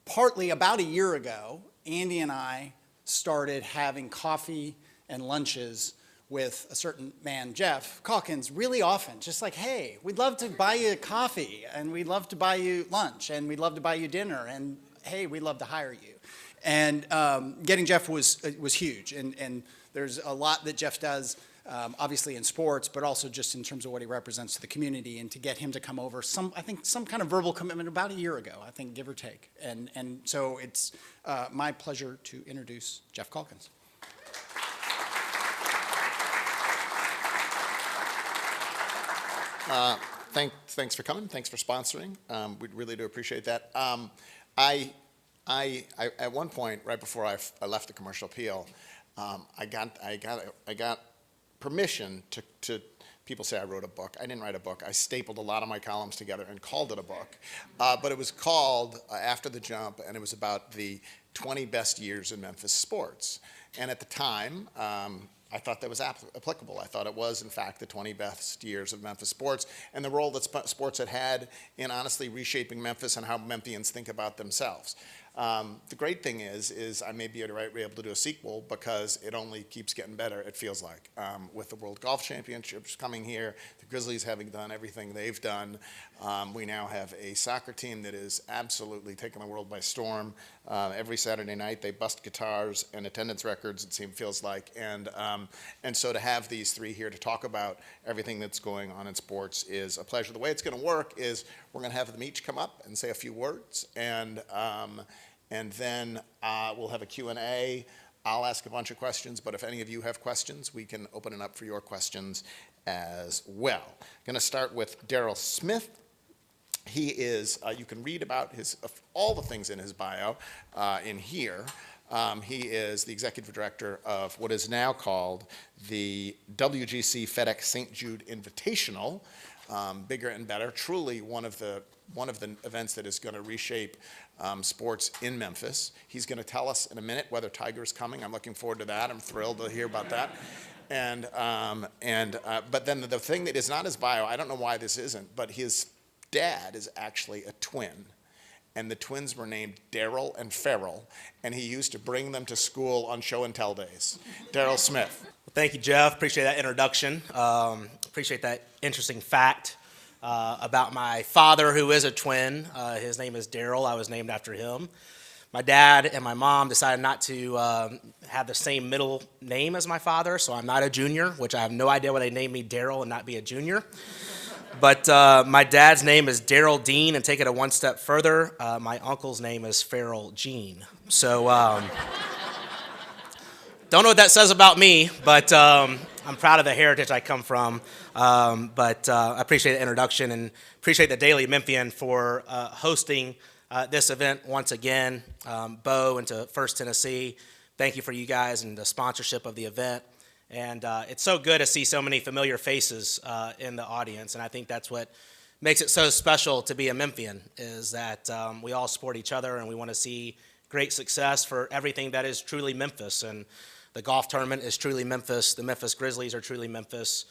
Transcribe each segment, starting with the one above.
partly about a year ago, Andy and I started having coffee and lunches with a certain man, Geoff Calkins, really often, just like, hey, we'd love to buy you coffee, and we'd love to buy you lunch, and we'd love to buy you dinner, and hey, we'd love to hire you. And getting Geoff was huge, and there's a lot that Geoff does, obviously in sports, but also just in terms of what he represents to the community, and to get him to come over, I think some kind of verbal commitment about a year ago, I think, give or take. And so it's my pleasure to introduce Geoff Calkins. Thanks for coming. Thanks for sponsoring. We really do appreciate that. I at one point, right before I left the Commercial Appeal, I got permission to. People say I wrote a book. I didn't write a book. I stapled a lot of my columns together and called it a book. But it was called After the Jump, and it was about the 20 best years in Memphis sports. And at the time, I thought that was applicable. I thought it was, in fact, the 20 best years of Memphis sports and the role that sports had in honestly reshaping Memphis and how Memphians think about themselves. The great thing is I may be able to do a sequel because it only keeps getting better, it feels like. With the World Golf Championships coming here, the Grizzlies having done everything they've done, we now have a soccer team that is absolutely taking the world by storm. Every Saturday night they bust guitars and attendance records, it feels like. And so to have these three here to talk about everything that's going on in sports is a pleasure. The way it's going to work is we're going to have them each come up and say a few words, and then we'll have a Q&A. I'll ask a bunch of questions, but if any of you have questions, we can open it up for your questions as well. I'm going to start with Darrell Smith. He is, you can read about all the things in his bio in here. He is the executive director of what is now called the WGC-FESJC St. Jude Invitational. Bigger and better, truly one of the events that is going to reshape sports in Memphis. He's going to tell us in a minute whether Tiger's coming. I'm looking forward to that. I'm thrilled to hear about that. But then the thing that is not his bio, I don't know why this isn't, but his dad is actually a twin. And the twins were named Darrell and Farrell, and he used to bring them to school on show and tell days. Darrell Smith. Well, thank you, Geoff. Appreciate that introduction. Appreciate that interesting fact about my father, who is a twin. His name is Darrell. I was named after him. My dad and my mom decided not to have the same middle name as my father, so I'm not a junior, which I have no idea why they named me Darrell and not be a junior. But my dad's name is Darrell Dean, and take it a one step further, my uncle's name is Farrell Gene. So don't know what that says about me, but I'm proud of the heritage I come from. But I appreciate the introduction and appreciate the Daily Memphian for hosting this event once again. Bo and to First Tennessee, thank you for you guys and the sponsorship of the event. And it's so good to see so many familiar faces in the audience, and I think that's what makes it so special to be a Memphian, is that we all support each other and we want to see great success for everything that is truly Memphis. And the golf tournament is truly Memphis, the Memphis Grizzlies are truly Memphis,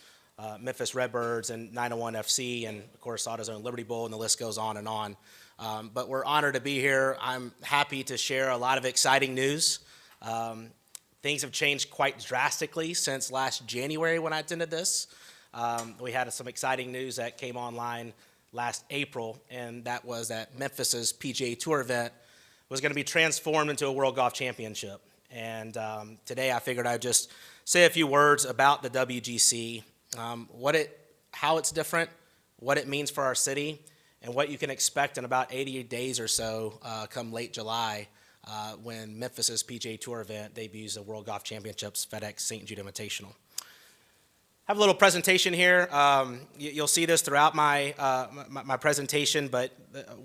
Memphis Redbirds and 901 FC, and of course AutoZone Liberty Bowl, and the list goes on and on. But we're honored to be here. I'm happy to share a lot of exciting news. Things have changed quite drastically since last January when I attended this. We had some exciting news that came online last April, and that was that Memphis's PGA Tour event was going to be transformed into a World Golf Championship. And today I figured I'd just say a few words about the WGC, how it's different, what it means for our city, and what you can expect in about 80 days or so come late July when Memphis's PGA Tour event debuts the World Golf Championships FedEx St. Jude Invitational. I have a little presentation here. You'll see this throughout my presentation, but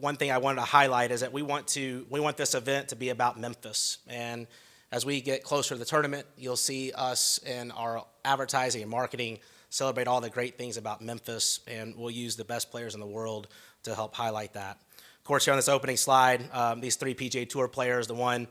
one thing I wanted to highlight is that we want this event to be about Memphis. And as we get closer to the tournament, you'll see us in our advertising and marketing celebrate all the great things about Memphis, and we'll use the best players in the world to help highlight that. Of course, here on this opening slide, these three PGA Tour players, the one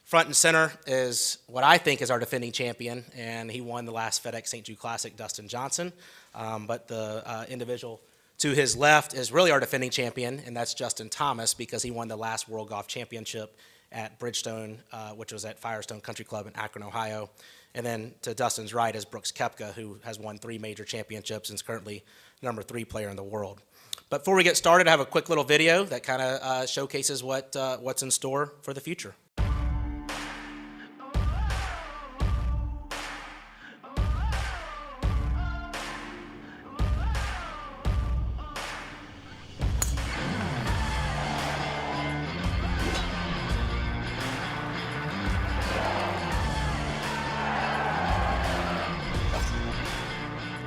front and center is what I think is our defending champion, and he won the last FedEx St. Jude Classic, Dustin Johnson. But the individual To his left is really our defending champion, and that's Justin Thomas, because he won the last World Golf Championship at Bridgestone, which was at Firestone Country Club in Akron, Ohio. And then to Dustin's right is Brooks Koepka, who has won 3 major championships and is currently number 3 player in the world. But before we get started, I have a quick little video that kind of showcases what's in store for the future.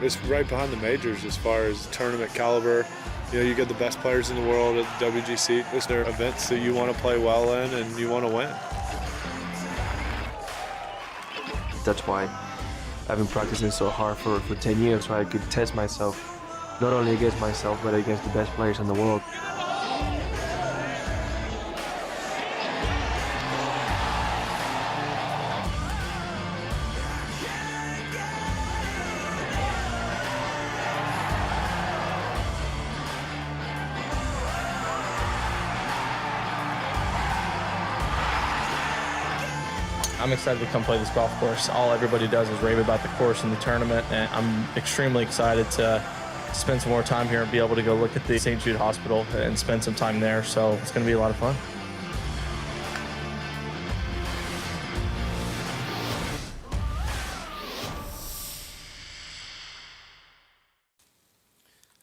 It's right behind the majors as far as tournament caliber. You know, you get the best players in the world at WGC. They're events that you want to play well in and you want to win. That's why I've been practicing so hard for 10 years, so I could test myself, not only against myself, but against the best players in the world. I'm excited to come play this golf course. All everybody does is rave about the course and the tournament, and I'm extremely excited to spend some more time here and be able to go look at the St. Jude Hospital and spend some time there, so it's going to be a lot of fun.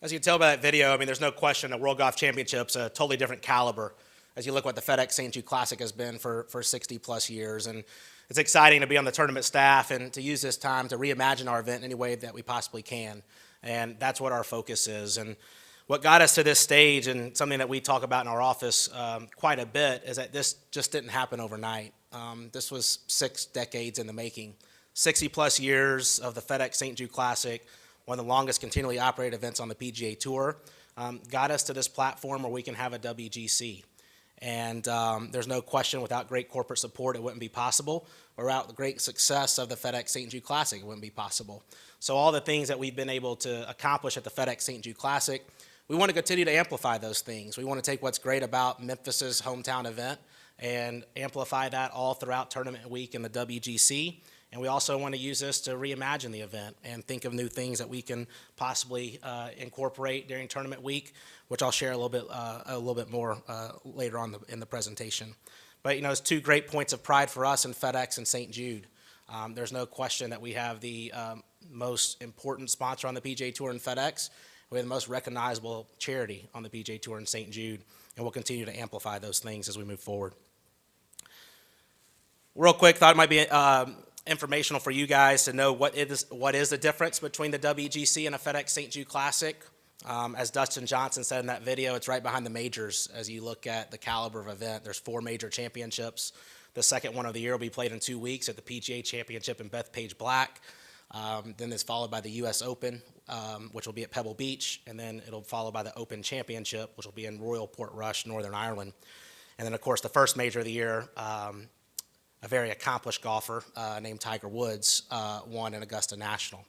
As you can tell by that video, I mean, there's no question that World Golf Championship's a totally different caliber as you look what the FedEx St. Jude Classic has been for 60 plus years. And it's exciting to be on the tournament staff and to use this time to reimagine our event in any way that we possibly can. And that's what our focus is. And what got us to this stage, and something that we talk about in our office quite a bit, is that this just didn't happen overnight. This was 6 decades in the making. 60 plus years of the FedEx St. Jude Classic, one of the longest continually operated events on the PGA Tour, got us to this platform where we can have a WGC. And there's no question, without great corporate support, it wouldn't be possible. Without the great success of the FedEx St. Jude Classic, it wouldn't be possible. So all the things that we've been able to accomplish at the FedEx St. Jude Classic, we want to continue to amplify those things. We want to take what's great about Memphis's hometown event and amplify that all throughout tournament week in the WGC. And we also want to use this to reimagine the event and think of new things that we can possibly incorporate during tournament week, which I'll share a little bit more later on in the presentation. But you know, it's 2 great points of pride for us in FedEx and St. Jude. There's no question that we have the most important sponsor on the PGA Tour in FedEx. We have the most recognizable charity on the PGA Tour in St. Jude, and we'll continue to amplify those things as we move forward. Real quick, thought it might be informational for you guys to know what is the difference between the WGC and a FedEx St. Jude Classic. As Dustin Johnson said in that video, it's right behind the majors. As you look at the caliber of event, there's 4 major championships. The second one of the year will be played in 2 weeks at the PGA Championship in Bethpage Black. Then it's followed by the U.S. Open, which will be at Pebble Beach, and then it'll follow by the Open Championship, which will be in Royal Portrush, Northern Ireland. And then, of course, the first major of the year, a very accomplished golfer named Tiger Woods won in Augusta National.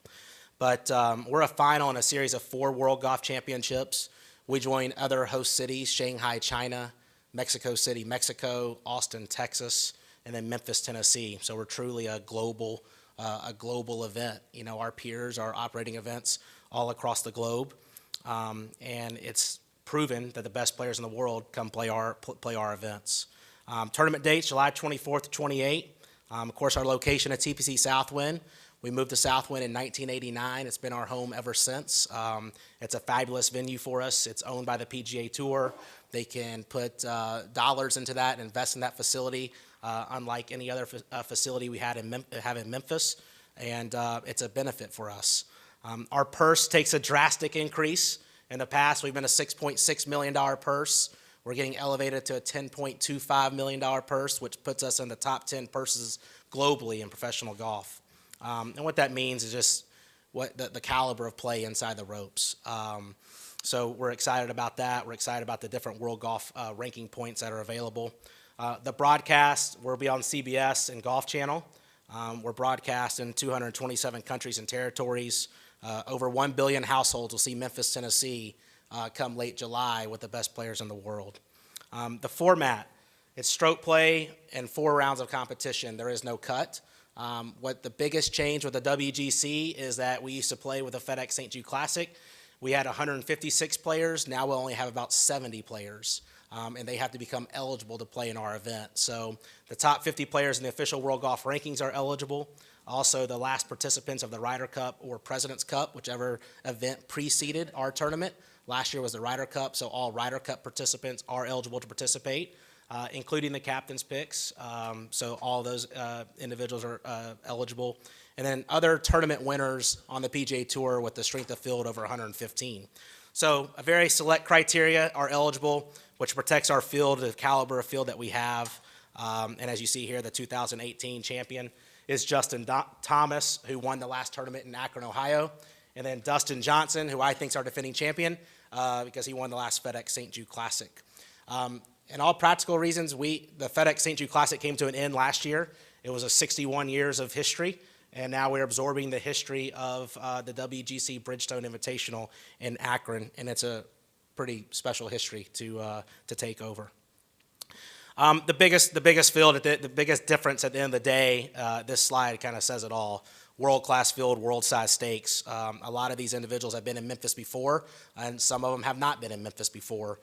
But we're a final in a series of 4 World Golf Championships. We join other host cities: Shanghai, China; Mexico City, Mexico; Austin, Texas; and then Memphis, Tennessee. So we're truly a global event. You know, our peers are operating events all across the globe, and it's proven that the best players in the world come play our events. Tournament dates, July 24th to 28th. Of course, our location at TPC Southwind. We moved to Southwind in 1989. It's been our home ever since. It's a fabulous venue for us. It's owned by the PGA Tour. They can put dollars into that and invest in that facility, unlike any other facility we have in Memphis, and it's a benefit for us. Our purse takes a drastic increase. In the past, we've been a $6.6 million purse. We're getting elevated to a $10.25 million purse, which puts us in the top 10 purses globally in professional golf. And what that means is just what the caliber of play inside the ropes. So we're excited about that. We're excited about the different World Golf ranking points that are available. The broadcast will be on CBS and Golf Channel. We're broadcast in 227 countries and territories. Over 1 billion households will see Memphis, Tennessee come late July with the best players in the world. The format, it's stroke play and 4 rounds of competition. There is no cut. What the biggest change with the WGC is that we used to play with the FedEx St. Jude Classic. We had 156 players. Now we'll only have about 70 players, and they have to become eligible to play in our event. So the top 50 players in the official World Golf Rankings are eligible. Also, the last participants of the Ryder Cup or President's Cup, whichever event preceded our tournament. Last year was the Ryder Cup, so all Ryder Cup participants are eligible to participate, including the captain's picks. So all those individuals are eligible. And then other tournament winners on the PGA Tour with the strength of field over 115. So a very select criteria are eligible, which protects our field, the caliber of field that we have. And as you see here, the 2018 champion is Justin Thomas, who won the last tournament in Akron, Ohio. And then Dustin Johnson, who I think is our defending champion because he won the last FedEx St. Jude Classic. In all practical reasons, the FedEx St. Jude Classic came to an end last year. It was a 61 years of history, and now we're absorbing the history of the WGC Bridgestone Invitational in Akron, and it's a pretty special history to take over. The biggest field, the biggest difference at the end of the day, this slide kind of says it all. World-class field, world-size stakes. A lot of these individuals have been in Memphis before, and some of them have not been in Memphis before.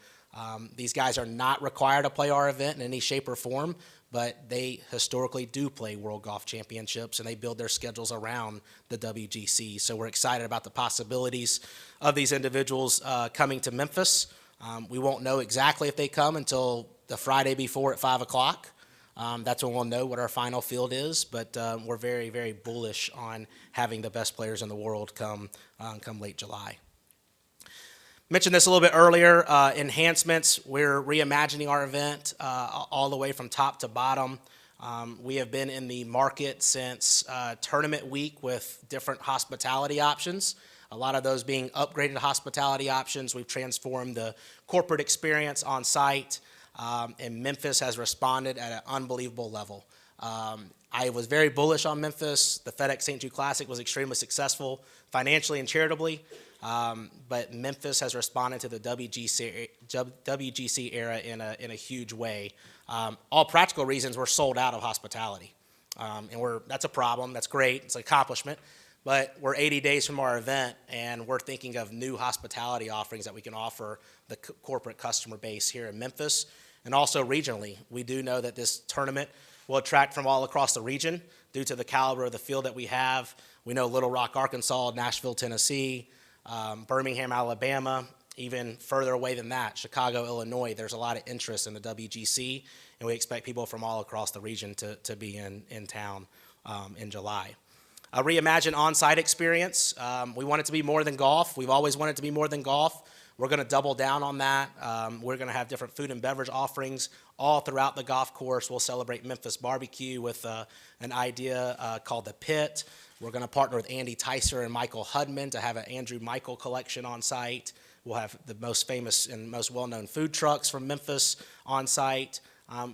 These guys are not required to play our event in any shape or form, but they historically do play World Golf Championships, and they build their schedules around the WGC. So we're excited about the possibilities of these individuals coming to Memphis. We won't know exactly if they come until the Friday before at 5 o'clock. That's when we'll know what our final field is, but we're very, very bullish on having the best players in the world come late July. Mentioned this a little bit earlier, enhancements. We're reimagining our event all the way from top to bottom. We have been in the market since tournament week with different hospitality options. A lot of those being upgraded hospitality options. We've transformed the corporate experience on site. And Memphis has responded at an unbelievable level. I was very bullish on Memphis. The FedEx St. Jude Classic was extremely successful financially and charitably, but Memphis has responded to the WGC era in a huge way. All practical reasons, we're sold out of hospitality, and that's a problem. That's great. It's an accomplishment. But we're 80 days from our event, and we're thinking of new hospitality offerings that we can offer the corporate customer base here in Memphis and also regionally. We do know that this tournament will attract from all across the region due to the caliber of the field that we have. We know Little Rock, Arkansas, Nashville, Tennessee, Birmingham, Alabama, even further away than that, Chicago, Illinois. There's a lot of interest in the WGC, and we expect people from all across the region to be in town in July. A reimagined on-site experience. We want it to be more than golf. We've always wanted it to be more than golf. We're going to double down on that. We're going to have different food and beverage offerings all throughout the golf course. We'll celebrate Memphis barbecue with an idea called The Pit. We're going to partner with Andy Ticer and Michael Hudman to have an Andrew Michael collection on site. We'll have the most famous and most well-known food trucks from Memphis on site.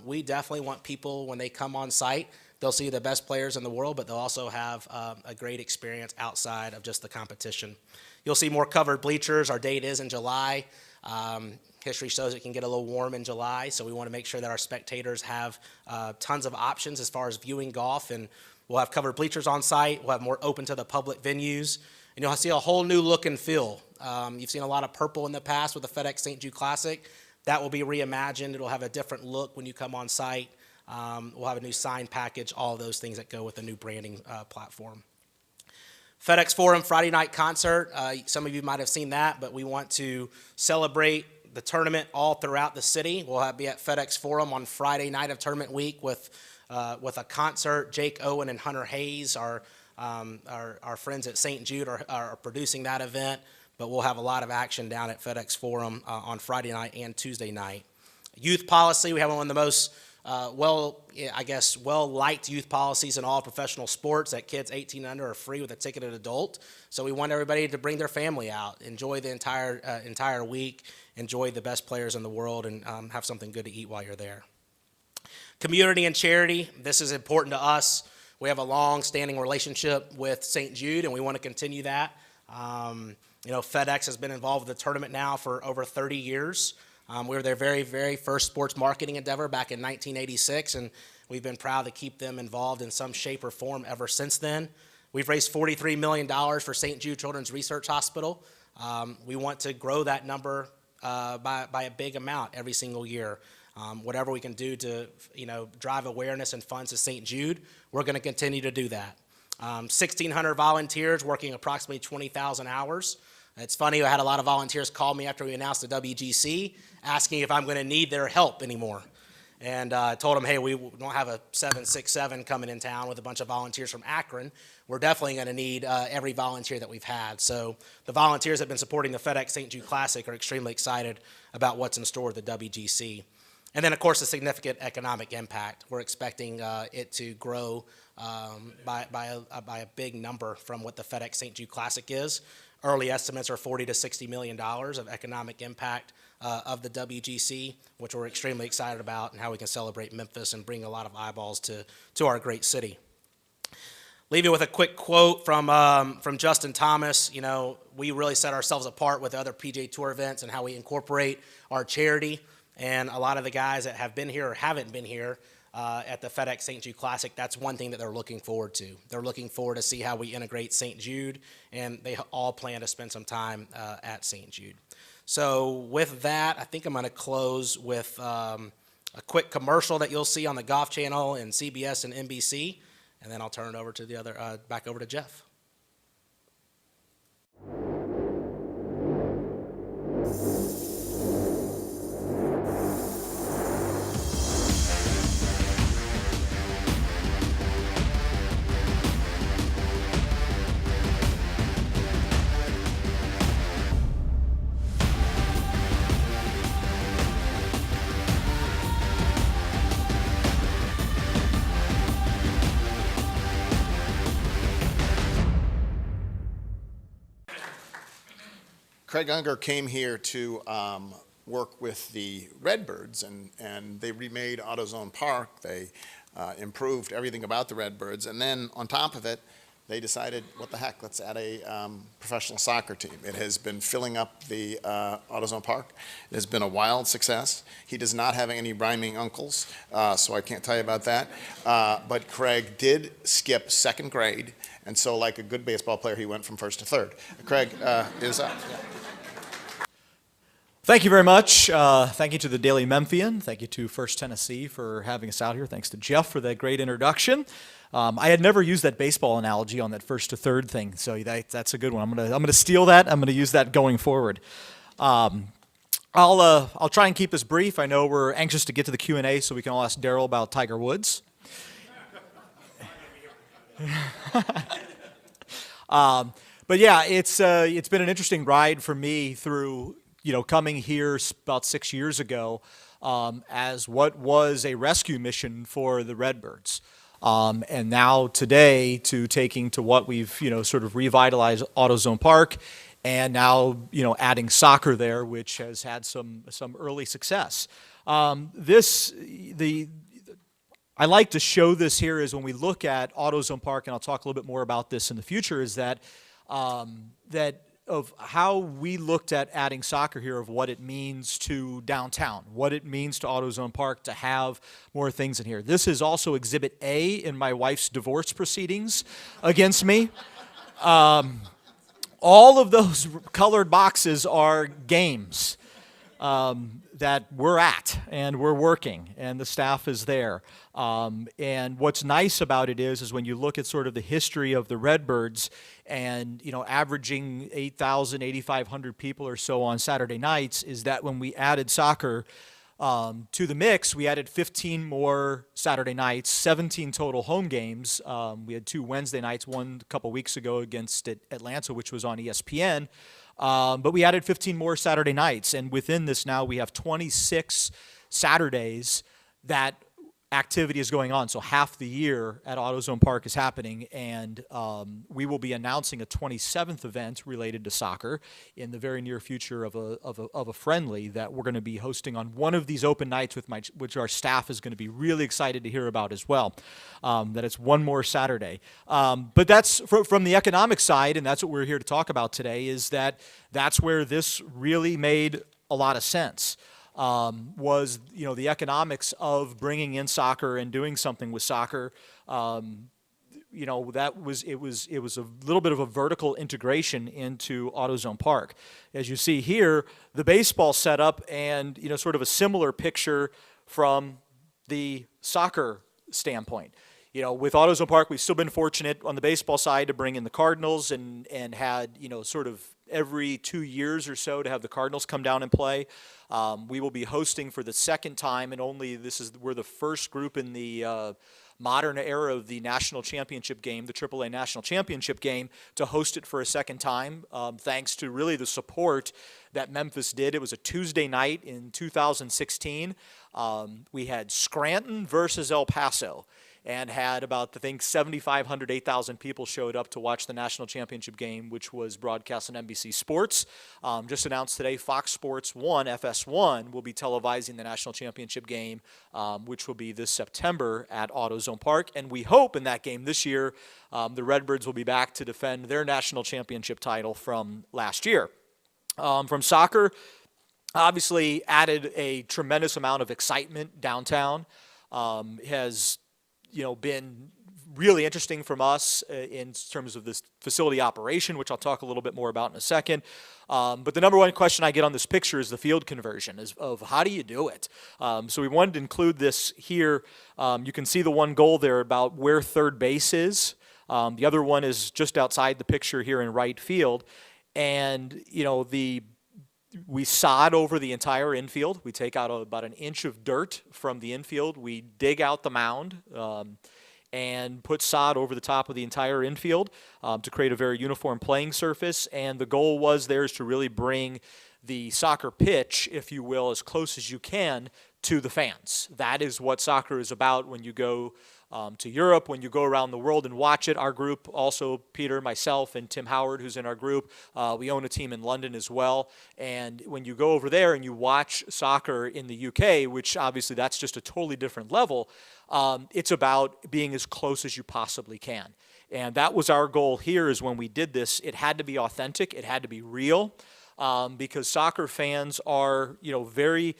We definitely want people, when they come on site, they'll see the best players in the world, but they'll also have a great experience outside of just the competition. You'll see more covered bleachers. Our date is in July. History shows it can get a little warm in July, so we want to make sure that our spectators have tons of options as far as viewing golf, and we'll have covered bleachers on site. We'll have more open to the public venues, and you'll see a whole new look and feel. You've seen a lot of purple in the past with the FedEx St. Jude Classic. That will be reimagined. It'll have a different look when you come on site. We'll have a new sign package, all those things that go with the new branding platform. FedEx Forum Friday night concert. Some of you might have seen that, but we want to celebrate the tournament all throughout the city. We'll be at FedEx Forum on Friday night of tournament week with a concert. Jake Owen and Hunter Hayes, our friends at St. Jude, are producing that event, but we'll have a lot of action down at FedEx Forum on Friday night and Tuesday night. Youth policy, we have one of the most well-liked youth policies in all professional sports, that kids 18 and under are free with a ticketed adult. So we want everybody to bring their family out, enjoy the entire week, enjoy the best players in the world, and have something good to eat while you're there. Community and charity, this is important to us. We have a long-standing relationship with St. Jude, and we want to continue that. FedEx has been involved with the tournament now for over 30 years. We were their very, very first sports marketing endeavor back in 1986, and we've been proud to keep them involved in some shape or form ever since then. We've raised $43 million for St. Jude Children's Research Hospital. We want to grow that number by a big amount every single year. Whatever we can do to, drive awareness and funds to St. Jude, we're going to continue to do that. 1,600 volunteers working approximately 20,000 hours. It's funny, I had a lot of volunteers call me after we announced the WGC, asking if I'm going to need their help anymore. And I told them, hey, we don't have a 767 coming in town with a bunch of volunteers from Akron. We're definitely going to need every volunteer that we've had. So the volunteers that have been supporting the FedEx St. Jude Classic are extremely excited about what's in store with the WGC. And then, of course, a significant economic impact. We're expecting it to grow by a big number from what the FedEx St. Jude Classic is. Early estimates are $40 to $60 million of economic impact of the WGC, which we're extremely excited about, and how we can celebrate Memphis and bring a lot of eyeballs to our great city. Leave you with a quick quote from Justin Thomas. We really set ourselves apart with other PGA Tour events and how we incorporate our charity. And a lot of the guys that have been here or haven't been here at the FedEx St. Jude Classic, that's one thing that they're looking forward to. They're looking forward to see how we integrate St. Jude, and they all plan to spend some time at St. Jude. So with that, I think I'm going to close with a quick commercial that you'll see on the Golf Channel and CBS and NBC, and then I'll turn it over to back over to Geoff. Craig Unger came here to work with the Redbirds, and they remade AutoZone Park. They improved everything about the Redbirds, and then on top of it, they decided, what the heck, let's add a professional soccer team. It has been filling up the AutoZone Park. It has been a wild success. He does not have any rhyming uncles, so I can't tell you about that. But Craig did skip second grade, and so like a good baseball player, he went from first to third. Craig is up. Thank you very much. Thank you to the Daily Memphian. Thank you to First Tennessee for having us out here. Thanks to Geoff for that great introduction. I had never used that baseball analogy on that first to third thing, so that's a good one. I'm gonna steal that. I'm gonna use that going forward. I'll try and keep this brief. I know we're anxious to get to the Q&A, so we can all ask Darrell about Tiger Woods. But yeah, it's been an interesting ride for me through coming here about 6 years ago as what was a rescue mission for the Redbirds. And now today to taking to what we've, sort of revitalized AutoZone Park, and now, adding soccer there, which has had some early success. I like to show this here is when we look at AutoZone Park, and I'll talk a little bit more about this in the future, is that of how we looked at adding soccer here, of what it means to downtown, what it means to AutoZone Park to have more things in here. This is also Exhibit A in my wife's divorce proceedings against me. All of those colored boxes are games that we're at and we're working, and the staff is there. And what's nice about it is when you look at sort of the history of the Redbirds and, averaging 8,000, 8,500 people or so on Saturday nights, is that when we added soccer to the mix, we added 15 more Saturday nights, 17 total home games. We had 2 Wednesday nights, one a couple weeks ago against Atlanta, which was on ESPN. But we added 15 more Saturday nights, and within this now we have 26 Saturdays that activity is going on. So half the year at AutoZone Park is happening, and we will be announcing a 27th event related to soccer in the very near future of a friendly that we're going to be hosting on one of these open nights which our staff is going to be really excited to hear about as well. That it's one more Saturday. But that's from the economic side, and that's what we're here to talk about today, is that's where this really made a lot of sense. Was the economics of bringing in soccer and doing something with soccer. It was a little bit of a vertical integration into AutoZone Park. As you see here, the baseball setup and sort of a similar picture from the soccer standpoint. With AutoZone Park, we've still been fortunate on the baseball side to bring in the Cardinals and had sort of every 2 years or so to have the Cardinals come down and play. We will be hosting for the second time, and we're the first group in the modern era of the national championship game, the AAA national championship game, to host it for a second time, thanks to really the support that Memphis did. It was a Tuesday night in 2016. We had Scranton versus El Paso, and had about, I think, 7,500, 8,000 people showed up to watch the national championship game, which was broadcast on NBC Sports. Just announced today, Fox Sports 1, FS1, will be televising the national championship game, which will be this September at AutoZone Park. And we hope in that game this year, the Redbirds will be back to defend their national championship title from last year. From soccer, obviously added a tremendous amount of excitement downtown. Has been really interesting from us in terms of this facility operation, which I'll talk a little bit more about in a second. But the number one question I get on this picture is the field conversion, of how do you do it? So we wanted to include this here. You can see the one goal there about where third base is. The other one is just outside the picture here in right field. And, we sod over the entire infield. We take out about an inch of dirt from the infield. We dig out the mound and put sod over the top of the entire infield to create a very uniform playing surface. And the goal was there is to really bring the soccer pitch, if you will, as close as you can to the fans. That is what soccer is about when you go to Europe, when you go around the world and watch it. Our group, also Peter, myself, and Tim Howard, who's in our group, we own a team in London as well. And when you go over there and you watch soccer in the UK, which obviously that's just a totally different level, it's about being as close as you possibly can. And that was our goal here, is when we did this, it had to be authentic, it had to be real, because soccer fans are, very,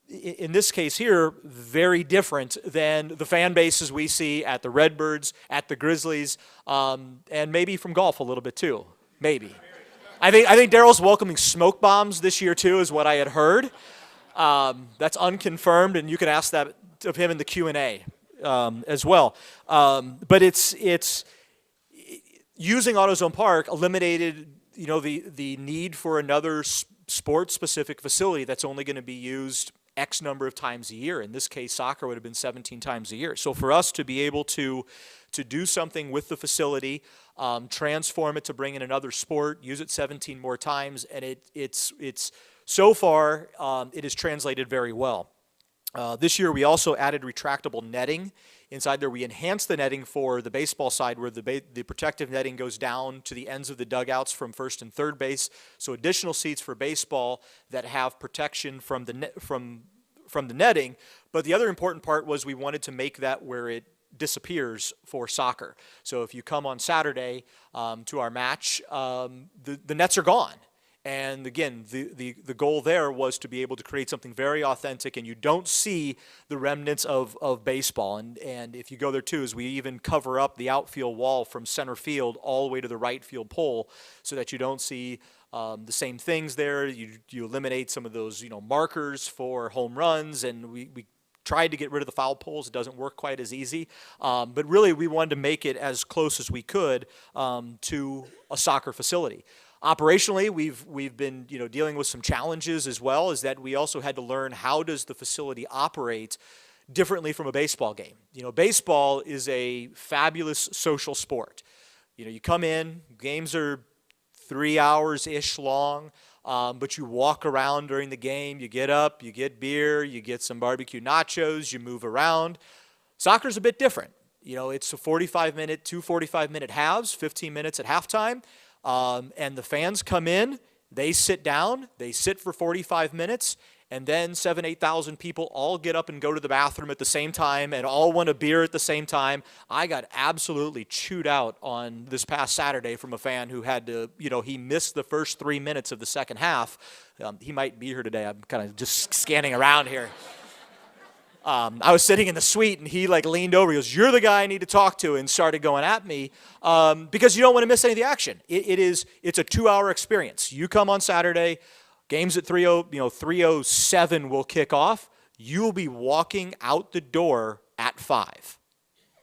in this case here, very different than the fan bases we see at the Redbirds, at the Grizzlies, and maybe from golf a little bit too, maybe. I think Darrell's welcoming smoke bombs this year too, is what I had heard. That's unconfirmed, and you can ask that of him in the Q&A as well. But it's using AutoZone Park eliminated the need for another sport-specific facility that's only going to be used X number of times a year. In this case, soccer would have been 17 times a year. So for us to be able to do something with the facility, transform it to bring in another sport, use it 17 more times, and it's so far it has translated very well. This year we also added retractable netting. Inside there we enhanced the netting for the baseball side, where the protective netting goes down to the ends of the dugouts from first and third base. So additional seats for baseball that have protection from the netting. But the other important part was we wanted to make that where it disappears for soccer. So if you come on Saturday to our match, the nets are gone. And again, the goal there was to be able to create something very authentic, and you don't see the remnants of baseball. And if you go there too, is we even cover up the outfield wall from center field all the way to the right field pole, so that you don't see the same things there. You eliminate some of those markers for home runs, and we tried to get rid of the foul poles. It doesn't work quite as easy. But really, we wanted to make it as close as we could to a soccer facility. Operationally, we've been dealing with some challenges as well, is that we also had to learn how does the facility operate differently from a baseball game. Baseball is a fabulous social sport. You come in, games are 3 hours-ish long, but you walk around during the game, you get up, you get beer, you get some barbecue nachos, you move around. Soccer's a bit different. You know, it's a 45-minute, 2 45-minute halves, 15 minutes at halftime, and the fans come in, they sit down, they sit for 45 minutes, and then 7,000 to 8,000 people all get up and go to the bathroom at the same time and all want a beer at the same time. I got absolutely chewed out on this past Saturday from a fan who had to, you know, he missed the first 3 minutes of the second half. He might be here today. I'm kind of just scanning around here. I was sitting in the suite, and he like leaned over. He goes, "You're the guy I need to talk to," and started going at me because you don't want to miss any of the action. It's a 2-hour experience. You come on Saturday, games at 3:07 will kick off. You'll be walking out the door at 5,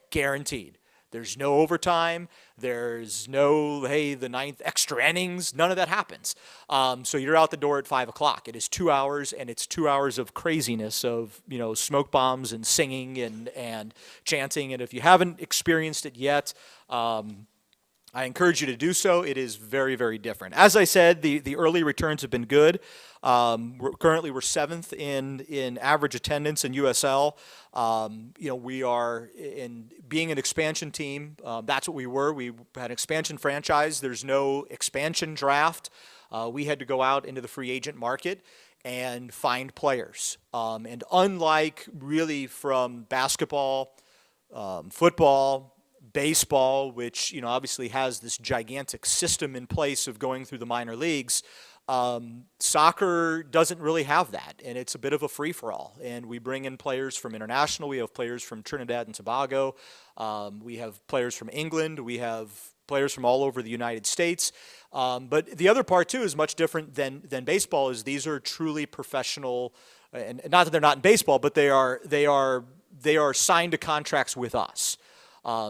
guaranteed. There's no overtime. There's no, hey, the 9th extra innings. None of that happens. So you're out the door at 5 o'clock. It is 2 hours, and it's 2 hours of craziness of, you know, smoke bombs and singing and chanting. And if you haven't experienced it yet, I encourage you to do so. It is very, very different. As I said, the early returns have been good. Currently, we're 7th in average attendance in USL. You know, we are in being an expansion team. That's what we were. We had an expansion franchise. There's no expansion draft. We had to go out into the free agent market and find players. And unlike really from basketball, football, baseball, which, you know, obviously has this gigantic system in place of going through the minor leagues, soccer doesn't really have that, and it's a bit of a free-for-all. And we bring in players from international. We have players from Trinidad and Tobago. We have players from England. We have players from all over the United States. But the other part, too, is much different than baseball, is these are truly professional, and not that they're not in baseball, but they are signed to contracts with us.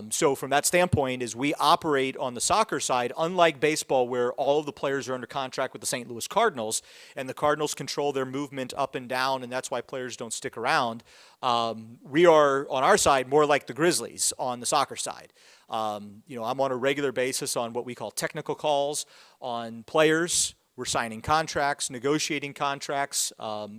So from that standpoint, is we operate on the soccer side, unlike baseball where all of the players are under contract with the St. Louis Cardinals, and the Cardinals control their movement up and down, and that's why players don't stick around. We are, on our side, more like the Grizzlies on the soccer side. You know, I'm on a regular basis on what we call technical calls on players. We're signing contracts, negotiating contracts.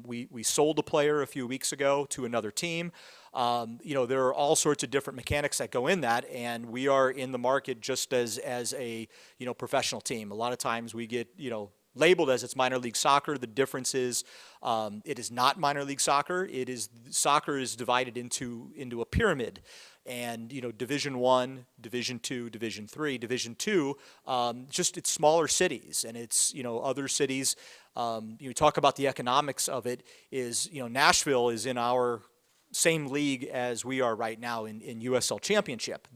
We sold a player a few weeks ago to another team. You know, there are all sorts of different mechanics that go in that, and we are in the market just as a, you know, professional team. A lot of times we get, you know, labeled as it's minor league soccer. The difference is it is not minor league soccer. Soccer is divided into a pyramid. And, you know, Division I, Division II, Division III. Division II, just it's smaller cities, and it's, you know, other cities. You talk about the economics of it is, you know, Nashville is in our same league as we are right now in USL Championship.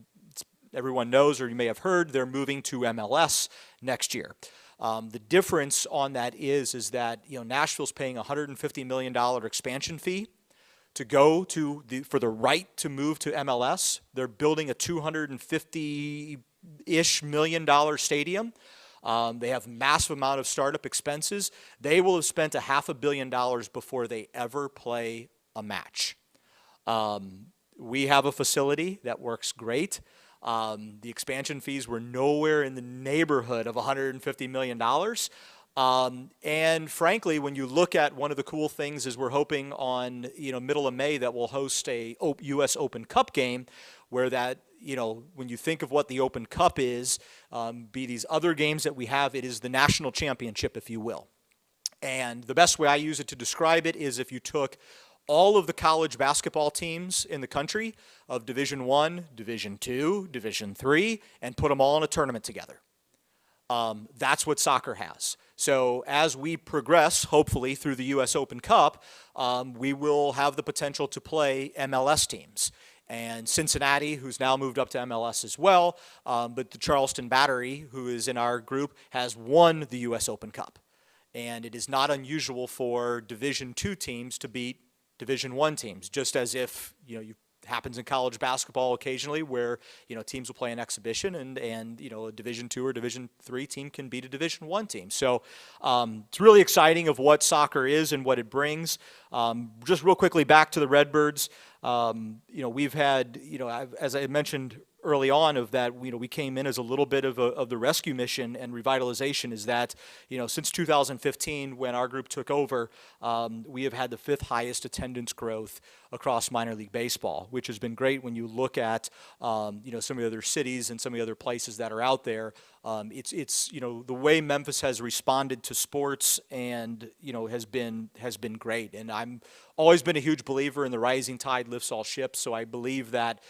Everyone knows, or you may have heard, they're moving to MLS next year. The difference on that is that, you know, Nashville's paying a $150 million expansion fee to go to for the right to move to MLS. They're building a $250-ish million stadium. They have massive amount of startup expenses. They will have spent $500 million before they ever play a match. We have a facility that works great. The expansion fees were nowhere in the neighborhood of $150 million. And frankly, when you look at one of the cool things is we're hoping on, you know, middle of May that we'll host a U.S. Open Cup game where that, you know, when you think of what the Open Cup is, be these other games that we have, it is the national championship, if you will. And the best way I use it to describe it is if you took all of the college basketball teams in the country of Division I, Division II, Division III, and put them all in a tournament together. That's what soccer has. So as we progress, hopefully, through the U.S. Open Cup, we will have the potential to play MLS teams. And Cincinnati, who's now moved up to MLS as well, but the Charleston Battery, who is in our group, has won the U.S. Open Cup. And it is not unusual for Division II teams to beat Division I teams, just as if, you know, happens in college basketball occasionally where, you know, teams will play an exhibition and you know, a Division II or Division III team can beat a Division I team. So it's really exciting of what soccer is and what it brings. Just real quickly back to the Redbirds. You know, we've had, you know, as I mentioned early on of that, we came in as a little bit of the rescue mission and revitalization is that, since 2015 when our group took over, we have had the 5th highest attendance growth across minor league baseball, which has been great when you look at, some of the other cities and some of the other places that are out there. It's the way Memphis has responded to sports and has been great, and I'm always been a huge believer in the rising tide lifts all ships. So I believe that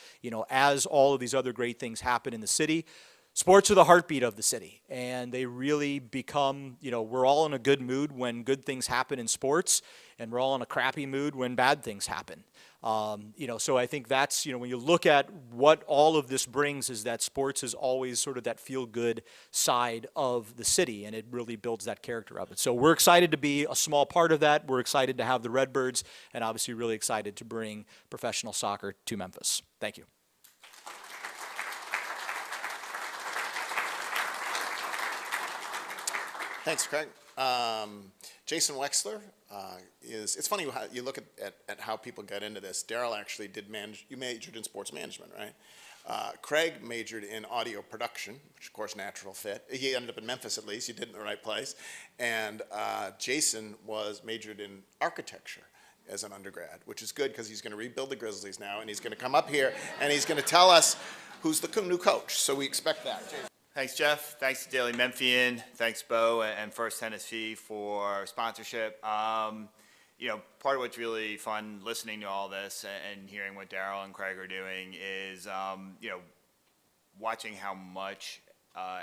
as all of these other great things happen in the city, sports are the heartbeat of the city, and they really become, we're all in a good mood when good things happen in sports, and we're all in a crappy mood when bad things happen. So I think that's, when you look at what all of this brings is that sports is always sort of that feel-good side of the city, and it really builds that character of it. So we're excited to be a small part of that. We're excited to have the Redbirds, and obviously really excited to bring professional soccer to Memphis. Thank you. Thanks, Craig. Jason Wexler it's funny how you look at how people get into this. Darrell actually you majored in sports management, right? Craig majored in audio production, which of course natural fit. He ended up in Memphis at least, he did in the right place. And Jason majored in architecture as an undergrad, which is good because he's going to rebuild the Grizzlies now, and he's going to come up here and he's going to tell us who's the new coach. So we expect that. Jason. Thanks, Geoff. Thanks to Daily Memphian. Thanks, Bo and First Tennessee for sponsorship. Part of what's really fun listening to all this and hearing what Darrell and Craig are doing is, watching how much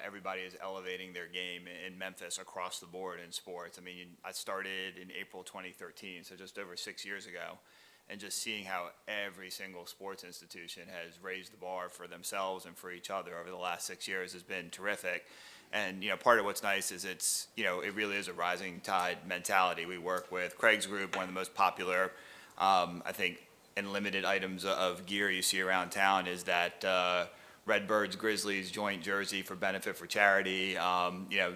everybody is elevating their game in Memphis across the board in sports. I mean, I started in April 2013, so just over 6 years ago. And just seeing how every single sports institution has raised the bar for themselves and for each other over the last 6 years has been terrific. And, part of what's nice is it really is a rising tide mentality. We work with Craig's group, one of the most popular, I think, and limited items of gear you see around town is that Redbirds, Grizzlies joint jersey for benefit for charity.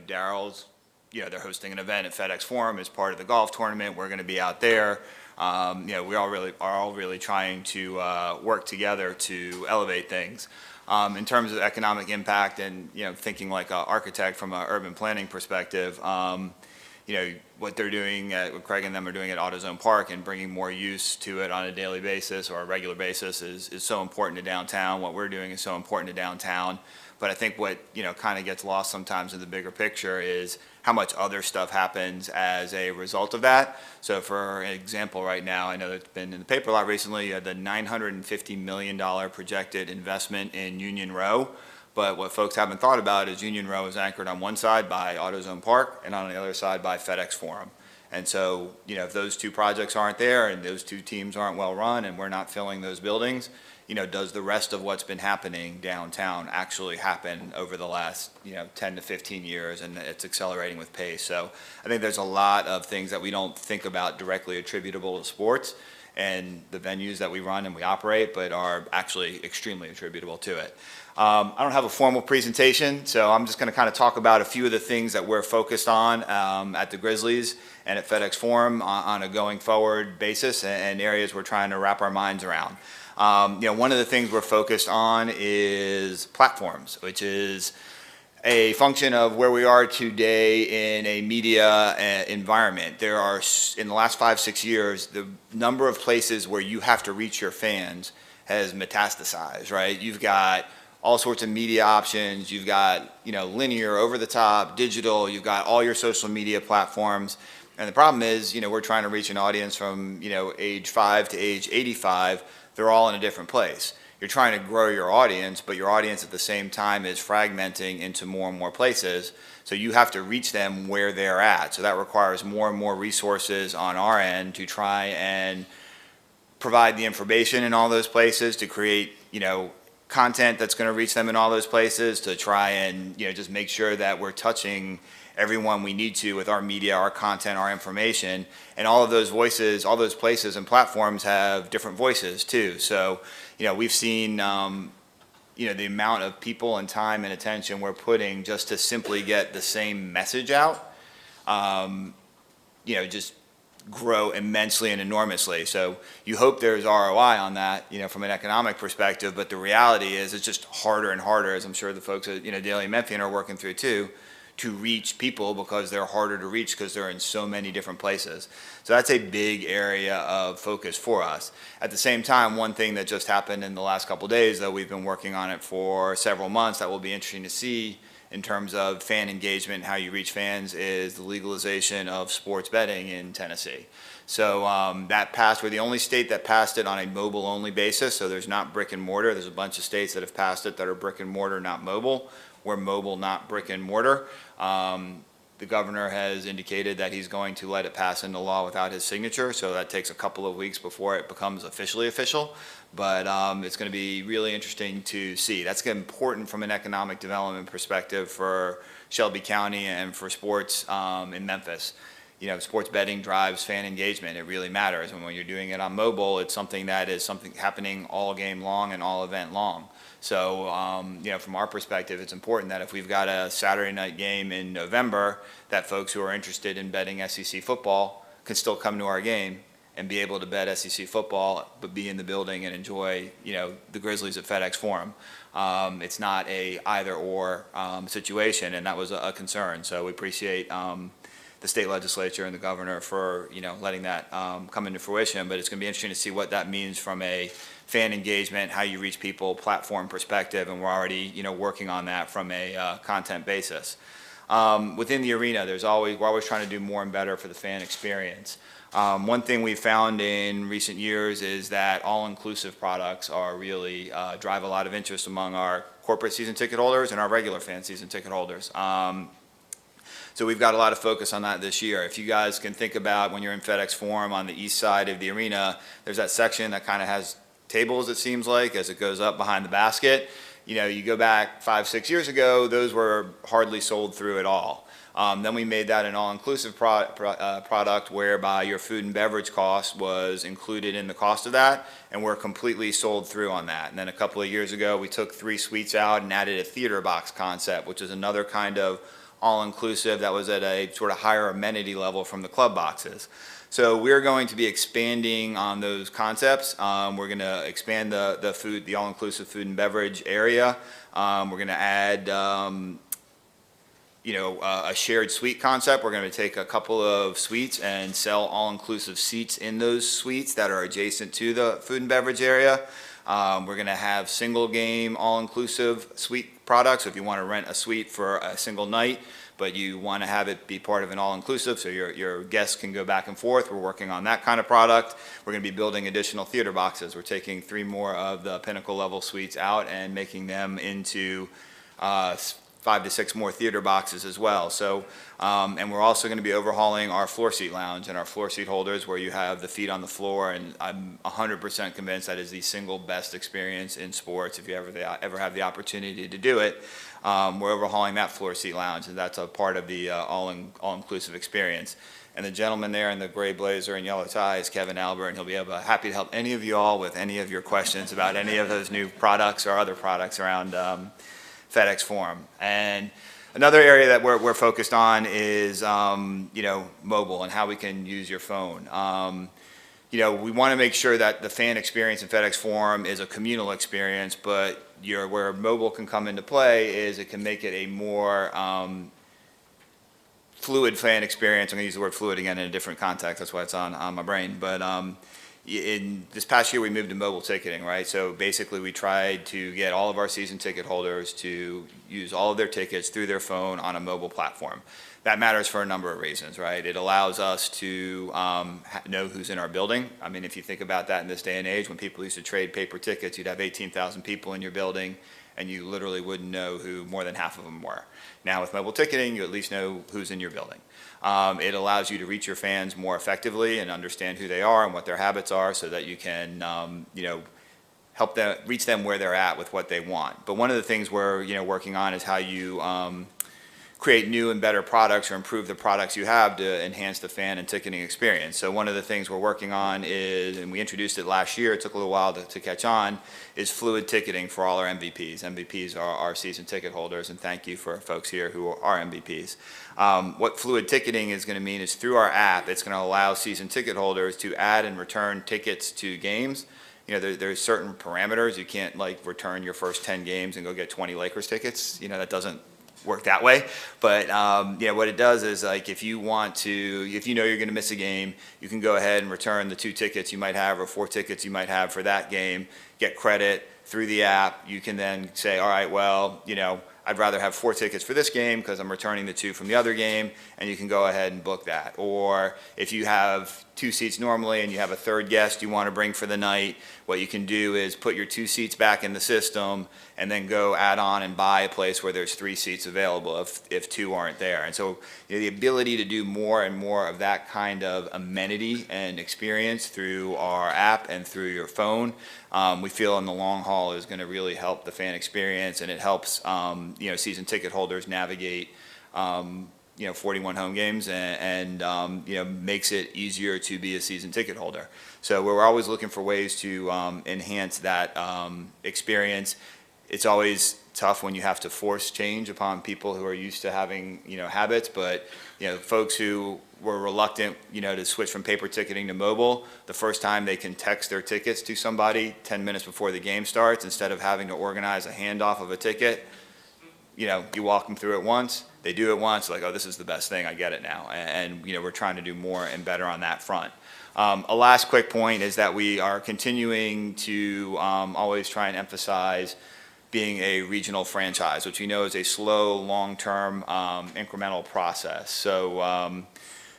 Darrell's, they're hosting an event at FedEx Forum as part of the golf tournament. We're going to be out there. We are all really trying to work together to elevate things. In terms of economic impact and, thinking like an architect from an urban planning perspective, what they're doing, what Craig and them are doing at AutoZone Park and bringing more use to it on a daily basis or a regular basis is so important to downtown. What we're doing is so important to downtown. But I think what, kind of gets lost sometimes in the bigger picture is how much other stuff happens as a result of that. So for example, right now, I know it's been in the paper a lot recently, you had the $950 million projected investment in Union Row. But what folks haven't thought about is Union Row is anchored on one side by AutoZone Park and on the other side by FedEx Forum. And so, if those two projects aren't there and those two teams aren't well run and we're not filling those buildings, does the rest of what's been happening downtown actually happen over the last, 10 to 15 years, and it's accelerating with pace. So I think there's a lot of things that we don't think about directly attributable to sports and the venues that we run and we operate, but are actually extremely attributable to it. I don't have a formal presentation, so I'm just going to kind of talk about a few of the things that we're focused on at the Grizzlies and at FedEx Forum on a going forward basis and areas we're trying to wrap our minds around. One of the things we're focused on is platforms, which is a function of where we are today in a media environment. There are, in the last 5-6 years, the number of places where you have to reach your fans has metastasized, right? You've got all sorts of media options. You've got, linear, over the top, digital. You've got all your social media platforms. And the problem is, we're trying to reach an audience from, age 5 to age 85. They're all in a different place. You're trying to grow your audience, but your audience at the same time is fragmenting into more and more places. So you have to reach them where they're at. So that requires more and more resources on our end to try and provide the information in all those places, to create, content that's going to reach them in all those places, to try and, just make sure that we're touching everyone we need to with our media, our content, our information. And all of those voices, all those places and platforms have different voices too. So, we've seen, the amount of people and time and attention we're putting just to simply get the same message out, just grow immensely and enormously. So you hope there's ROI on that, from an economic perspective, but the reality is it's just harder and harder, as I'm sure the folks at, Daily Memphian are working through too, to reach people because they're harder to reach because they're in so many different places. So that's a big area of focus for us. At the same time, one thing that just happened in the last couple of days, though we've been working on it for several months, that will be interesting to see in terms of fan engagement, how you reach fans, is the legalization of sports betting in Tennessee. So that passed, we're the only state that passed it on a mobile-only basis, so there's not brick and mortar. There's a bunch of states that have passed it that are brick and mortar, not mobile. We're mobile, not brick and mortar. The governor has indicated that he's going to let it pass into law without his signature, so that takes a couple of weeks before it becomes officially official. But it's going to be really interesting to see. That's important from an economic development perspective for Shelby County and for sports in Memphis. Sports betting drives fan engagement. It really matters. And when you're doing it on mobile, it's something that is happening all game long and all event long. So, from our perspective, it's important that if we've got a Saturday night game in November, that folks who are interested in betting SEC football can still come to our game and be able to bet SEC football, but be in the building and enjoy, the Grizzlies at FedEx Forum. It's not a either-or situation, and that was a concern. So we appreciate the state legislature and the governor for, letting that come into fruition. But it's going to be interesting to see what that means from a fan engagement, how you reach people, platform perspective, and we're already, working on that from a content basis. Within the arena, we're always trying to do more and better for the fan experience. One thing we've found in recent years is that all-inclusive products are really drive a lot of interest among our corporate season ticket holders and our regular fan season ticket holders. So we've got a lot of focus on that this year. If you guys can think about when you're in FedEx Forum on the east side of the arena, there's that section that kind of has tables, it seems like, as it goes up behind the basket. You go back 5-6 years ago, those were hardly sold through at all. Then we made that an all-inclusive product whereby your food and beverage cost was included in the cost of that, and we're completely sold through on that. And then a couple of years ago, we took 3 suites out and added a theater box concept, which is another kind of all-inclusive that was at a sort of higher amenity level from the club boxes. So we're going to be expanding on those concepts. We're going to expand the all-inclusive food and beverage area. We're going to add a shared suite concept. We're going to take a couple of suites and sell all-inclusive seats in those suites that are adjacent to the food and beverage area. We're going to have single game all-inclusive suite products. So if you want to rent a suite for a single night, but you want to have it be part of an all-inclusive so your guests can go back and forth, we're working on that kind of product. We're going to be building additional theater boxes. We're taking 3 more of the pinnacle level suites out and making them into 5 to 6 more theater boxes as well. So, and we're also going to be overhauling our floor seat lounge and our floor seat holders where you have the feet on the floor, and I'm 100% convinced that is the single best experience in sports if you ever have the opportunity to do it. We're overhauling that floor seat lounge, and that's a part of the all-inclusive experience. And the gentleman there in the gray blazer and yellow tie is Kevin Albert, and he'll be happy to help any of you all with any of your questions about any of those new products or other products around FedEx Forum. And another area that we're focused on is mobile and how we can use your phone. We want to make sure that the fan experience in FedEx Forum is a communal experience, but where mobile can come into play is it can make it a more fluid fan experience. I'm going to use the word fluid again in a different context. That's why it's on my brain. But in this past year, we moved to mobile ticketing, right? So basically, we tried to get all of our season ticket holders to use all of their tickets through their phone on a mobile platform. That matters for a number of reasons, right? It allows us to know who's in our building. I mean, if you think about that in this day and age, when people used to trade paper tickets, you'd have 18,000 people in your building, and you literally wouldn't know who more than half of them were. Now, with mobile ticketing, you at least know who's in your building. It allows you to reach your fans more effectively and understand who they are and what their habits are so that you can, help them reach them where they're at with what they want. But one of the things we're, working on is how you create new and better products or improve the products you have to enhance the fan and ticketing experience. So one of the things we're working on is, and we introduced it last year, it took a little while to catch on, is fluid ticketing for all our MVPs. MVPs are our season ticket holders, and thank you for folks here who are MVPs. What fluid ticketing is going to mean is through our app, it's going to allow season ticket holders to add and return tickets to games. You know, there's certain parameters. You can't like return your first 10 games and go get 20 Lakers tickets. You know, that doesn't work that way. But what it does is, like, if you know you're going to miss a game, you can go ahead and return the 2 tickets you might have or 4 tickets you might have for that game, get credit through the app. You can then say, all right, well, you know, I'd rather have 4 tickets for this game because I'm returning the 2 from the other game, and you can go ahead and book that. Or if you have 2 seats normally and you have a 3rd guest you want to bring for the night, what you can do is put your 2 seats back in the system and then go add on and buy a place where there's 3 seats available if 2 aren't there. And so, you know, the ability to do more and more of that kind of amenity and experience through our app and through your phone, we feel in the long haul is going to really help the fan experience, and it helps season ticket holders navigate 41 home games and makes it easier to be a season ticket holder. So we're always looking for ways to enhance that experience. It's always tough when you have to force change upon people who are used to having habits, but folks who were reluctant to switch from paper ticketing to mobile, the first time they can text their tickets to somebody 10 minutes before the game starts instead of having to organize a handoff of a ticket. You walk them through it once, they do it once, like, oh, this is the best thing, I get it now. And we're trying to do more and better on that front. A last quick point is that we are continuing to always try and emphasize being a regional franchise, which we know is a slow, long-term, incremental process. So,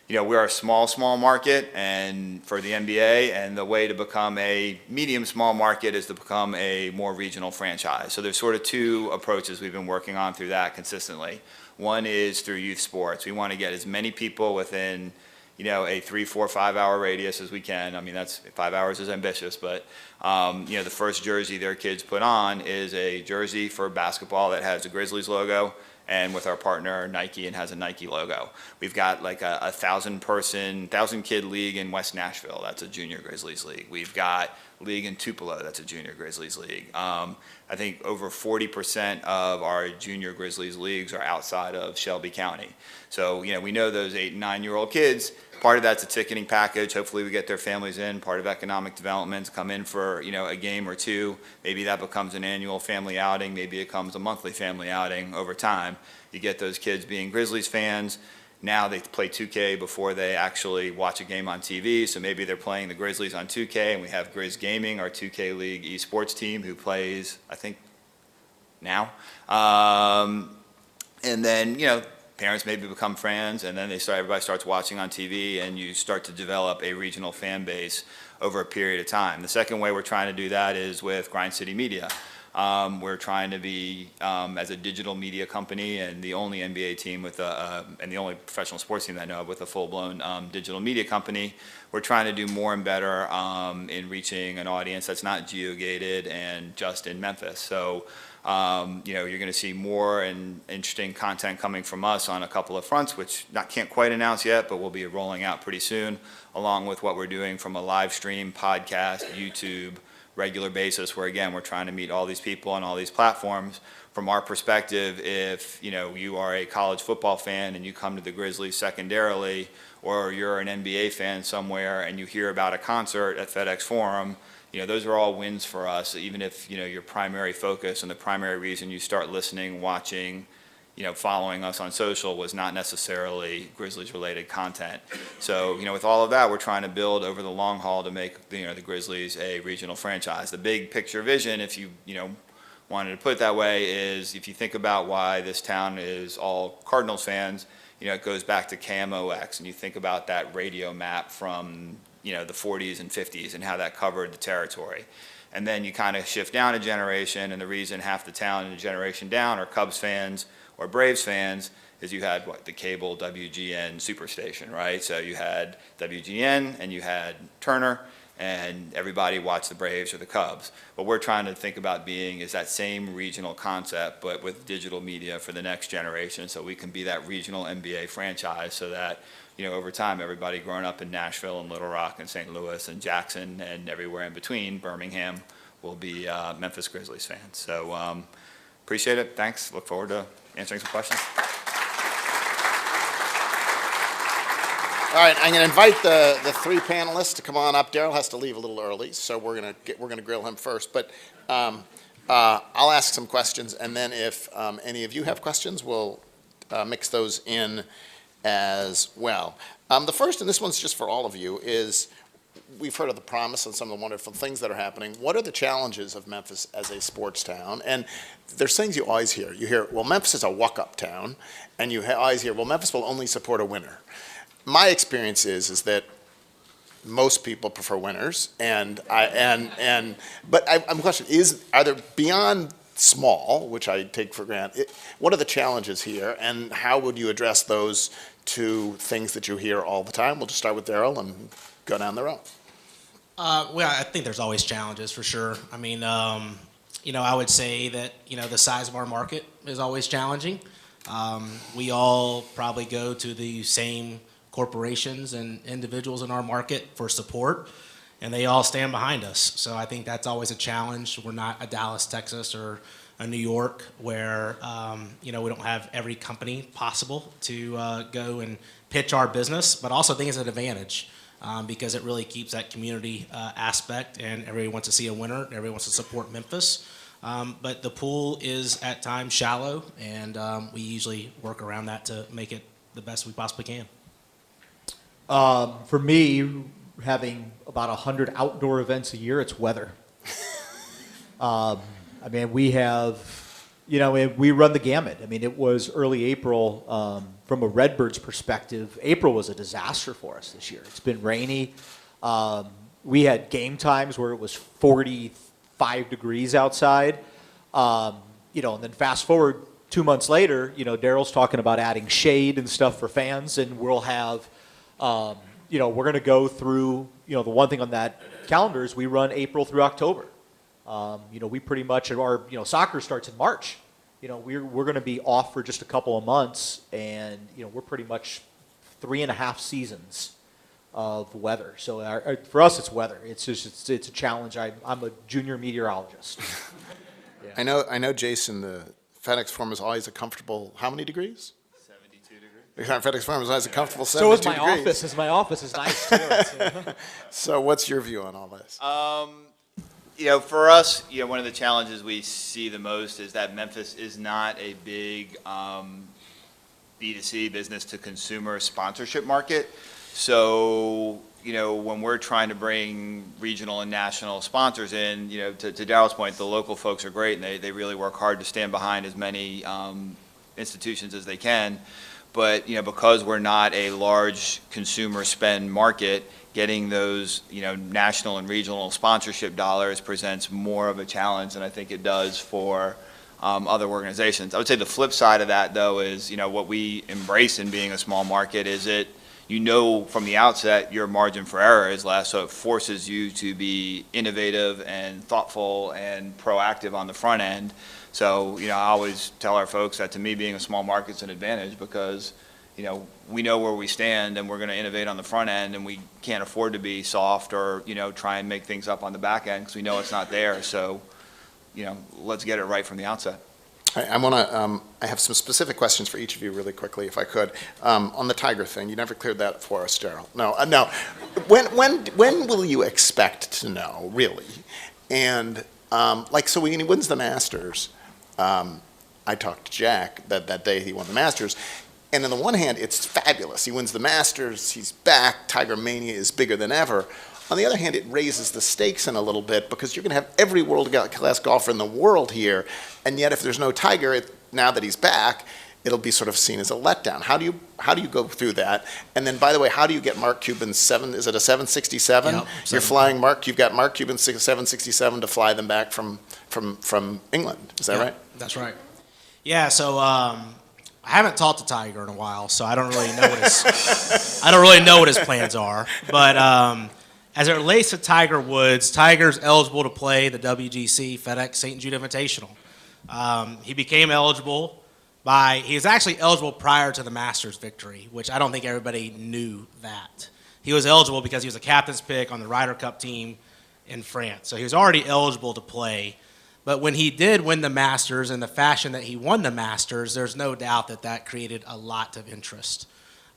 we're a small market, and for the NBA, and the way to become a medium small market is to become a more regional franchise. So there's sort of 2 approaches we've been working on through that consistently. One is through youth sports. We want to get as many people within a 3, 4, 5 hour radius as we can. I mean, that's 5 hours is ambitious, but the first jersey their kids put on is a jersey for basketball that has a Grizzlies logo, and with our partner Nike, and has a Nike logo. We've got like a 1,000 kid league in West Nashville. That's a junior Grizzlies league. We've got league in Tupelo. That's a junior Grizzlies league. I think over 40% of our junior Grizzlies leagues are outside of Shelby County. So, we know those 8 and 9-year-old kids. Part of that's a ticketing package. Hopefully we get their families in. Part of economic development, come in for, a game or 2. Maybe that becomes an annual family outing. Maybe it becomes a monthly family outing over time. You get those kids being Grizzlies fans. Now they play 2K before they actually watch a game on TV. So maybe they're playing the Grizzlies on 2K, and we have Grizz Gaming, our 2K League esports team, who plays, I think, now. And then, parents maybe become fans, and then everybody starts watching on TV, and you start to develop a regional fan base over a period of time. The second way we're trying to do that is with Grind City Media. We're trying to be, as a digital media company, and the only NBA team and the only professional sports team that I know of with a full-blown digital media company. We're trying to do more and better in reaching an audience that's not geo-gated and just in Memphis. So, you're going to see more and interesting content coming from us on a couple of fronts, which can't quite announce yet, but we'll be rolling out pretty soon, along with what we're doing from a live stream, podcast, YouTube, regular basis, where again we're trying to meet all these people on all these platforms. From our perspective, if you are a college football fan and you come to the Grizzlies secondarily, or you're an NBA fan somewhere and you hear about a concert at FedEx Forum, those are all wins for us, even if your primary focus and the primary reason you start listening, watching, following us on social was not necessarily Grizzlies related content. So, with all of that, we're trying to build over the long haul to make the Grizzlies a regional franchise. The big picture vision, if you wanted to put it that way, is if you think about why this town is all Cardinals fans, it goes back to KMOX, and you think about that radio map from the 40s and 50s and how that covered the territory. And then you kind of shift down a generation, and the reason half the town and a generation down are Cubs fans or Braves fans is you had the cable WGN superstation, right? So you had WGN and you had Turner, and everybody watch the Braves or the Cubs. What we're trying to think about being is that same regional concept, but with digital media for the next generation, so we can be that regional NBA franchise, so that, you know, over time, everybody growing up in Nashville and Little Rock and St. Louis and Jackson and everywhere in between, Birmingham, will be Memphis Grizzlies fans. So appreciate it. Thanks. Look forward to answering some questions. All right, I'm going to invite the three panelists to come on up. Darrell has to leave a little early, so we're going to grill him first. But I'll ask some questions, and then if any of you have questions, we'll mix those in as well. The first, and this one's just for all of you, is we've heard of the promise and some of the wonderful things that are happening. What are the challenges of Memphis as a sports town? And there's things you always hear. You hear, well, Memphis is a walk-up town, and you always hear, well, Memphis will only support a winner. My experience is that most people prefer winners, but I'm questioning, are there, beyond small, which I take for granted, what are the challenges here, and how would you address those two things that you hear all the time? We'll just start with Darrell and go down the row. Well, I think there's always challenges for sure. I mean, you know, I would say that, you know, the size of our market is always challenging. We all probably go to the same corporations and individuals in our market for support, and they all stand behind us. So I think that's always a challenge. We're not a Dallas, Texas, or a New York where, you know, we don't have every company possible to go and pitch our business, but also I think it's an advantage because it really keeps that community aspect, and everybody wants to see a winner, everybody wants to support Memphis. But the pool is at times shallow, and we usually work around that to make it the best we possibly can. For me, having about 100 outdoor events a year, it's weather. I mean, we have, you know, we run the gamut. I mean, it was early April. From a Redbirds perspective, April was a disaster for us this year. It's been rainy. We had game times where it was 45 degrees outside. You know, and then fast forward 2 months later, you know, Darrell's talking about adding shade and stuff for fans, and we'll have, you know, we're going to go through, you know, the one thing on that calendar is we run April through October. You know, we pretty much, our, you know, soccer starts in March. You know, we're going to be off for just a couple of months, and, you know, we're pretty much 3.5 seasons of weather. So for us, it's weather. It's just, it's a challenge. I'm a junior meteorologist. Yeah. I know, Jason, the FedEx Forum is always a comfortable, how many degrees? 72 degrees. The FedEx Forum is always a comfortable So 72 is my degrees. office. My office is nice too. So what's your view on all this? You know, for us, you know, one of the challenges we see the most is that Memphis is not a big B2C, business to consumer sponsorship market. So, you know, when we're trying to bring regional and national sponsors in, you know, to Darrell's point, the local folks are great, and they really work hard to stand behind as many institutions as they can. But, you know, because we're not a large consumer spend market, getting those, you know, national and regional sponsorship dollars presents more of a challenge than I think it does for other organizations. I would say the flip side of that, though, is, you know, what we embrace in being a small market is it, you know, from the outset, your margin for error is less, so it forces you to be innovative and thoughtful and proactive on the front end. So, you know, I always tell our folks that to me, being a small market is an advantage because, you know, we know where we stand and we're going to innovate on the front end, and we can't afford to be soft or, you know, try and make things up on the back end because we know it's not there. So, you know, let's get it right from the outset. I have some specific questions for each of you really quickly, if I could. On the Tiger thing, you never cleared that for us, Darrell. No. When will you expect to know, really? And, so when he wins the Masters, I talked to Jack that day he won the Masters, and on the one hand, it's fabulous. He wins the Masters, he's back, Tiger Mania is bigger than ever. On the other hand, it raises the stakes in a little bit because you're going to have every world-class golfer in the world here, and yet if there's no Tiger, now that he's back, it'll be sort of seen as a letdown. How do you go through that? And then, by the way, how do you get Mark Cuban's is it a 767? Yep, you're flying you've got Mark Cuban's 767 to fly them back from England. Is that right? That's right. Yeah, so I haven't talked to Tiger in a while, so I don't really know what his plans are. But As it relates to Tiger Woods, Tiger's eligible to play the WGC-FedEx St. Jude Invitational. He became eligible he was actually eligible prior to the Masters victory, which I don't think everybody knew that. He was eligible because he was a captain's pick on the Ryder Cup team in France. So he was already eligible to play. But when he did win the Masters in the fashion that he won the Masters, there's no doubt that created a lot of interest.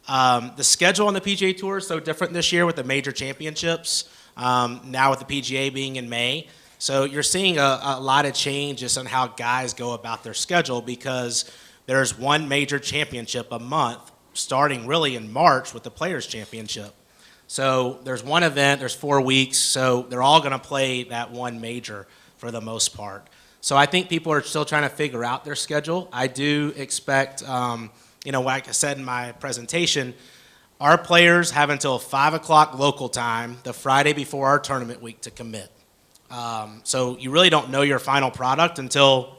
The schedule on the PGA Tour is so different this year with the major championships, now with the PGA being in May. So you're seeing a lot of changes on how guys go about their schedule because there's one major championship a month starting really in March with the Players' Championship. So there's one event, there's 4 weeks, so they're all going to play that one major for the most part. So I think people are still trying to figure out their schedule. I do expect, like I said in my presentation, our players have until 5 o'clock local time, the Friday before our tournament week, to commit. So you really don't know your final product until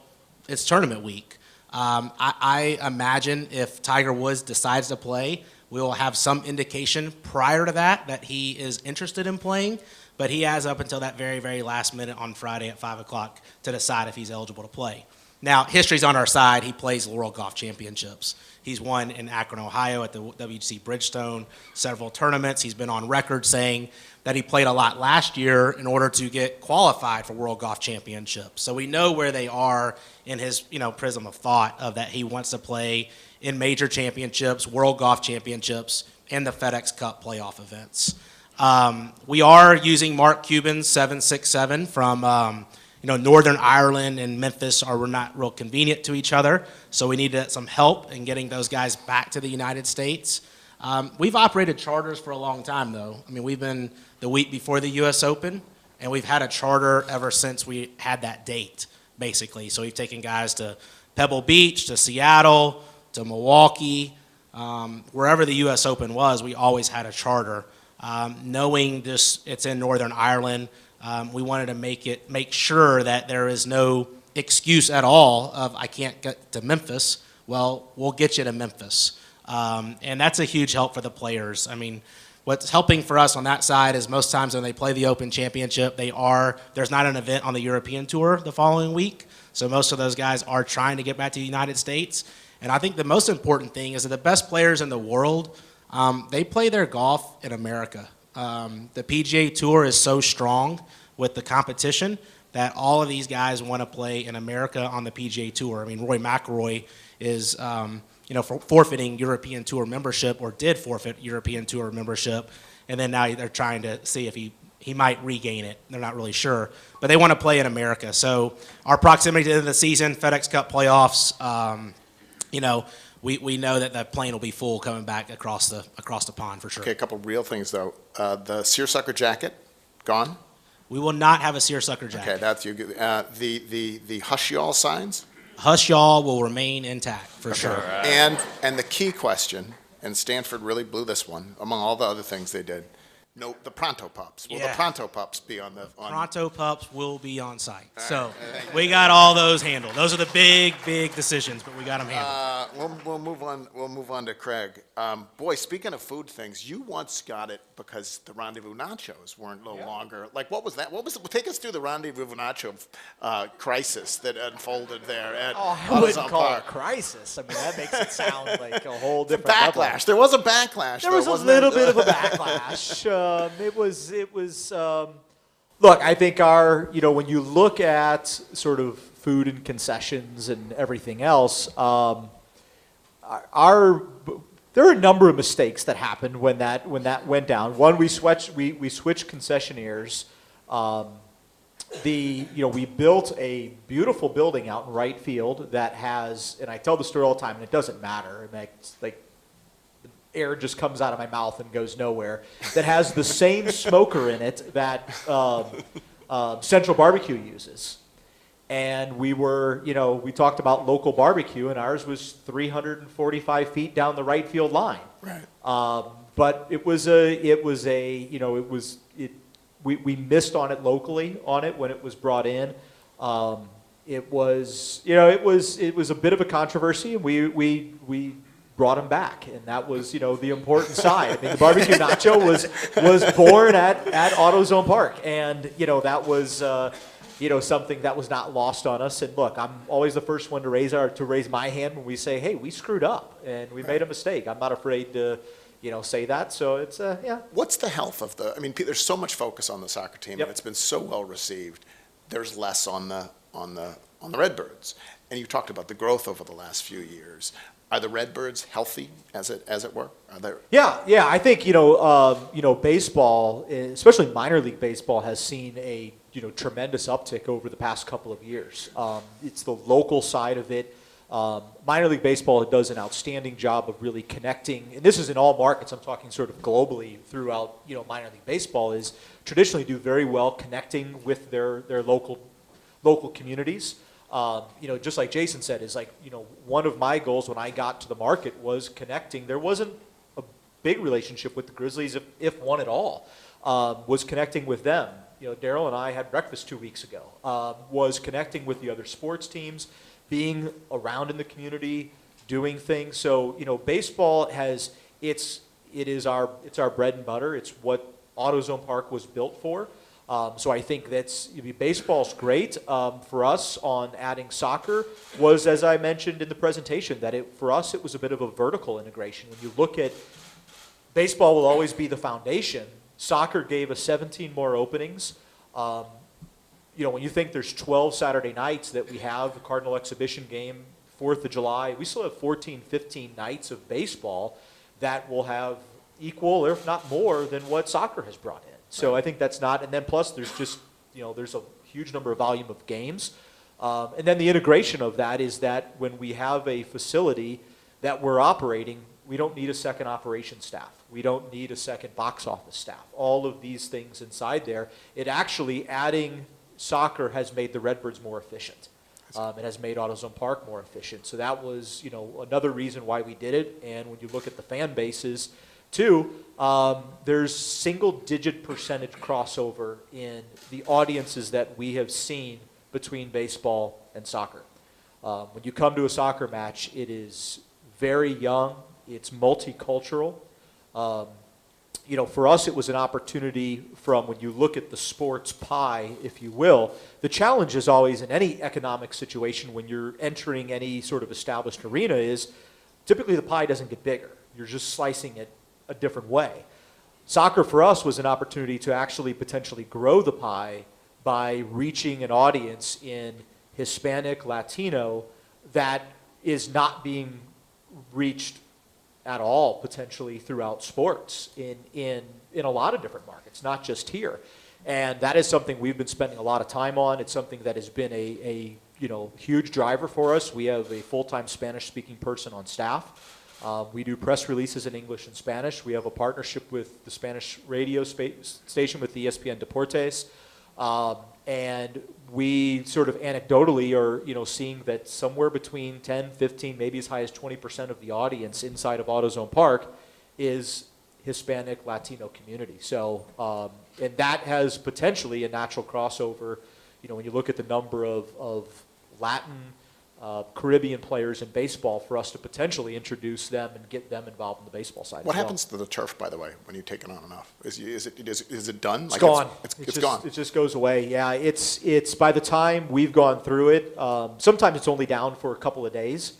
it's tournament week. I imagine if Tiger Woods decides to play, we will have some indication prior to that he is interested in playing, but he has up until that very, very last minute on Friday at 5 o'clock to decide if he's eligible to play. Now, history's on our side. He plays the World Golf Championships. He's won in Akron, Ohio at the WGC Bridgestone, several tournaments. He's been on record saying that he played a lot last year in order to get qualified for World Golf Championships. So we know where they are in his, prism of thought of that he wants to play in major championships, World Golf Championships, and the FedEx Cup playoff events. We are using Mark Cuban's 767 from Northern Ireland and Memphis are not real convenient to each other, so we need some help in getting those guys back to the United States. We've operated charters for a long time, though. I mean, we've been the week before the U.S. Open, and we've had a charter ever since we had that date, basically. So we've taken guys to Pebble Beach, to Seattle, to Milwaukee, wherever the U.S. Open was, we always had a charter. Knowing it's in Northern Ireland, we wanted to make sure that there is no excuse at all of I can't get to Memphis. Well, we'll get you to Memphis. And that's a huge help for the players. I mean, what's helping for us on that side is most times when they play the Open Championship, there's not an event on the European Tour the following week. So most of those guys are trying to get back to the United States. And I think the most important thing is that the best players in the world, they play their golf in America. The PGA Tour is so strong with the competition that all of these guys want to play in America on the PGA Tour. I mean, Rory McIlroy is forfeiting European Tour membership, or did forfeit European Tour membership, and then now they're trying to see if he might regain it. They're not really sure, but they want to play in America. So our proximity to the end of the season, FedEx Cup playoffs, we know that the plane will be full coming back across the pond for sure. Okay, a couple real things though. The seersucker jacket, gone? We will not have a seersucker jacket. Okay, that's you. The hush y'all signs? Hush y'all will remain intact for sure. And the key question, and Stanford really blew this one among all the other things they did. No, the Pronto Pups. Will the Pronto Pups be on the? Pronto Pups will be on site. So we got all those handled. Those are the big decisions, but we got them handled. We'll move on. We'll move on to Craig. Boy, speaking of food things, you once got it because the rendezvous nachos weren't no longer. Like, what was that? Take us through the rendezvous nacho crisis that unfolded there at I wouldn't call it a crisis. I mean, that makes it sound like a whole different backlash. level. There was a backlash. There was a little bit of a backlash. It was. Look, I think when you look at sort of food and concessions and everything else, there are a number of mistakes that happened when that went down. One, we switched concessionaires. We built a beautiful building out in right field that has, and I tell the story all the time, and it doesn't matter. I mean, it's like air just comes out of my mouth and goes nowhere. That has the same smoker in it that Central Barbecue uses. And we talked about local barbecue, and ours was 345 feet down the right field line. Right. But we missed on it locally on it when it was brought in. It was a bit of a controversy. We brought him back, and that was, the important side. I mean, the barbecue nacho was born at AutoZone Park, and that was something that was not lost on us. And look, I'm always the first one to raise my hand when we say, hey, we screwed up and we made a mistake. I'm not afraid to say that. So it's yeah. What's the health of the? I mean, there's so much focus on the soccer team, and it's been so well received. There's less on the Redbirds, and you talked about the growth over the last few years. Are the Redbirds healthy, as it were? Are they? Yeah. I think baseball, especially minor league baseball, has seen a tremendous uptick over the past couple of years. It's the local side of it. Minor league baseball does an outstanding job of really connecting, and this is in all markets. I'm talking sort of globally throughout. Minor league baseball is traditionally do very well connecting with their local communities. Just like Jason said, is like, one of my goals when I got to the market was connecting. There wasn't a big relationship with the Grizzlies, if one at all, was connecting with them. Darrell and I had breakfast 2 weeks ago, was connecting with the other sports teams, being around in the community, doing things. So, baseball it's our bread and butter. It's what AutoZone Park was built for. So I think baseball's great. For us on adding soccer was, as I mentioned in the presentation, that for us it was a bit of a vertical integration. When you look at baseball will always be the foundation. Soccer gave us 17 more openings. When you think there's 12 Saturday nights that we have, the Cardinal exhibition game, 4th of July, we still have 14, 15 nights of baseball that will have equal, or if not more, than what soccer has brought in. So I think that's not, and then plus there's just, there's a huge number of volume of games. And then the integration of that is that when we have a facility that we're operating, we don't need a second operations staff. We don't need a second box office staff. All of these things inside there, it actually, adding soccer has made the Redbirds more efficient. It has made AutoZone Park more efficient. So that was, another reason why we did it. And when you look at the fan bases, too, there's single-digit percentage crossover in the audiences that we have seen between baseball and soccer. When you come to a soccer match, it is very young. It's multicultural. For us, it was an opportunity from when you look at the sports pie, if you will. The challenge is always in any economic situation when you're entering any sort of established arena is typically the pie doesn't get bigger. You're just slicing it a different way. Soccer for us was an opportunity to actually potentially grow the pie by reaching an audience in Hispanic, Latino that is not being reached at all potentially throughout sports in a lot of different markets, not just here. And that is something we've been spending a lot of time on. It's something that has been a huge driver for us. We have a full-time Spanish-speaking person on staff. We do press releases in English and Spanish. We have a partnership with the Spanish radio station with the ESPN Deportes. And we sort of anecdotally are, seeing that somewhere between 10, 15, maybe as high as 20% of the audience inside of AutoZone Park is Hispanic, Latino community. So, and that has potentially a natural crossover, when you look at the number of Latin, Caribbean players in baseball, for us to potentially introduce them and get them involved in the baseball side. What happens to the turf, by the way, when you take it on and off? Is it done? It's gone. It's gone. It just goes away. Yeah, it's by the time we've gone through it, sometimes it's only down for a couple of days,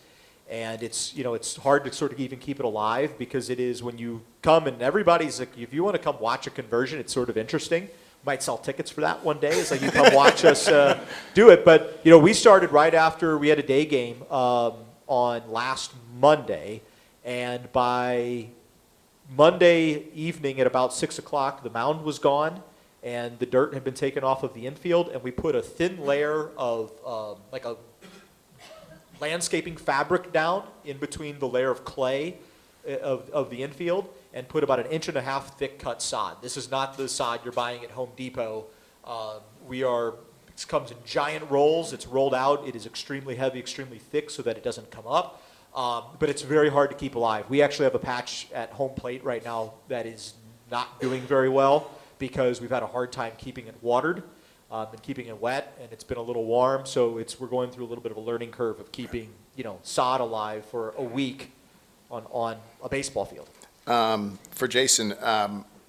and it's hard to sort of even keep it alive because it is when you come and everybody's like, if you want to come watch a conversion, it's sort of interesting. Might sell tickets for that one day. It's like you come watch us do it. But we started right after we had a day game on last Monday, and by Monday evening at about 6 o'clock, the mound was gone, and the dirt had been taken off of the infield, and we put a thin layer of like a landscaping fabric down in between the layer of clay of the infield, and put about 1.5 inch thick cut sod. This is not the sod you're buying at Home Depot. It comes in giant rolls. It's rolled out. It is extremely heavy, extremely thick so that it doesn't come up. But it's very hard to keep alive. We actually have a patch at home plate right now that is not doing very well because we've had a hard time keeping it watered and keeping it wet, and it's been a little warm. So we're going through a little bit of a learning curve of keeping sod alive for a week on a baseball field. For Jason,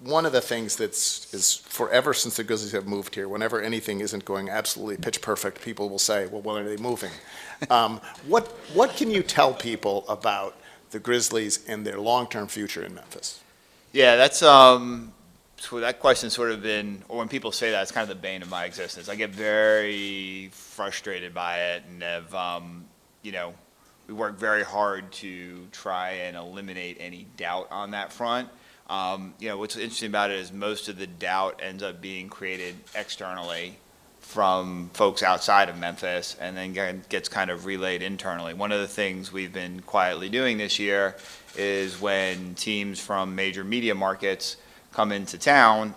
one of the things is forever since the Grizzlies have moved here, whenever anything isn't going absolutely pitch perfect, people will say, well, when are they moving? What can you tell people about the Grizzlies and their long-term future in Memphis? Yeah, that's so that question's sort of been, or when people say that, it's kind of the bane of my existence. I get very frustrated by it, and have, we work very hard to try and eliminate any doubt on that front. What's interesting about it is most of the doubt ends up being created externally from folks outside of Memphis, and then gets kind of relayed internally. One of the things we've been quietly doing this year is when teams from major media markets come into town,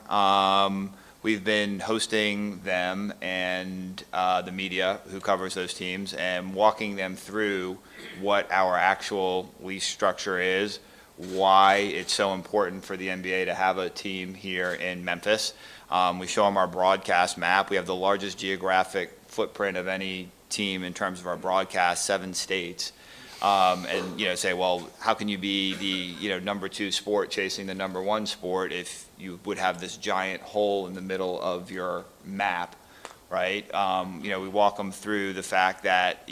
we've been hosting them and the media who covers those teams and walking them through what our actual lease structure is, why it's so important for the NBA to have a team here in Memphis. We show them our broadcast map. We have the largest geographic footprint of any team in terms of our broadcast, 7 states. And say, well, how can you be the number 2 sport chasing the number 1 sport if you would have this giant hole in the middle of your map, right? We walk them through the fact that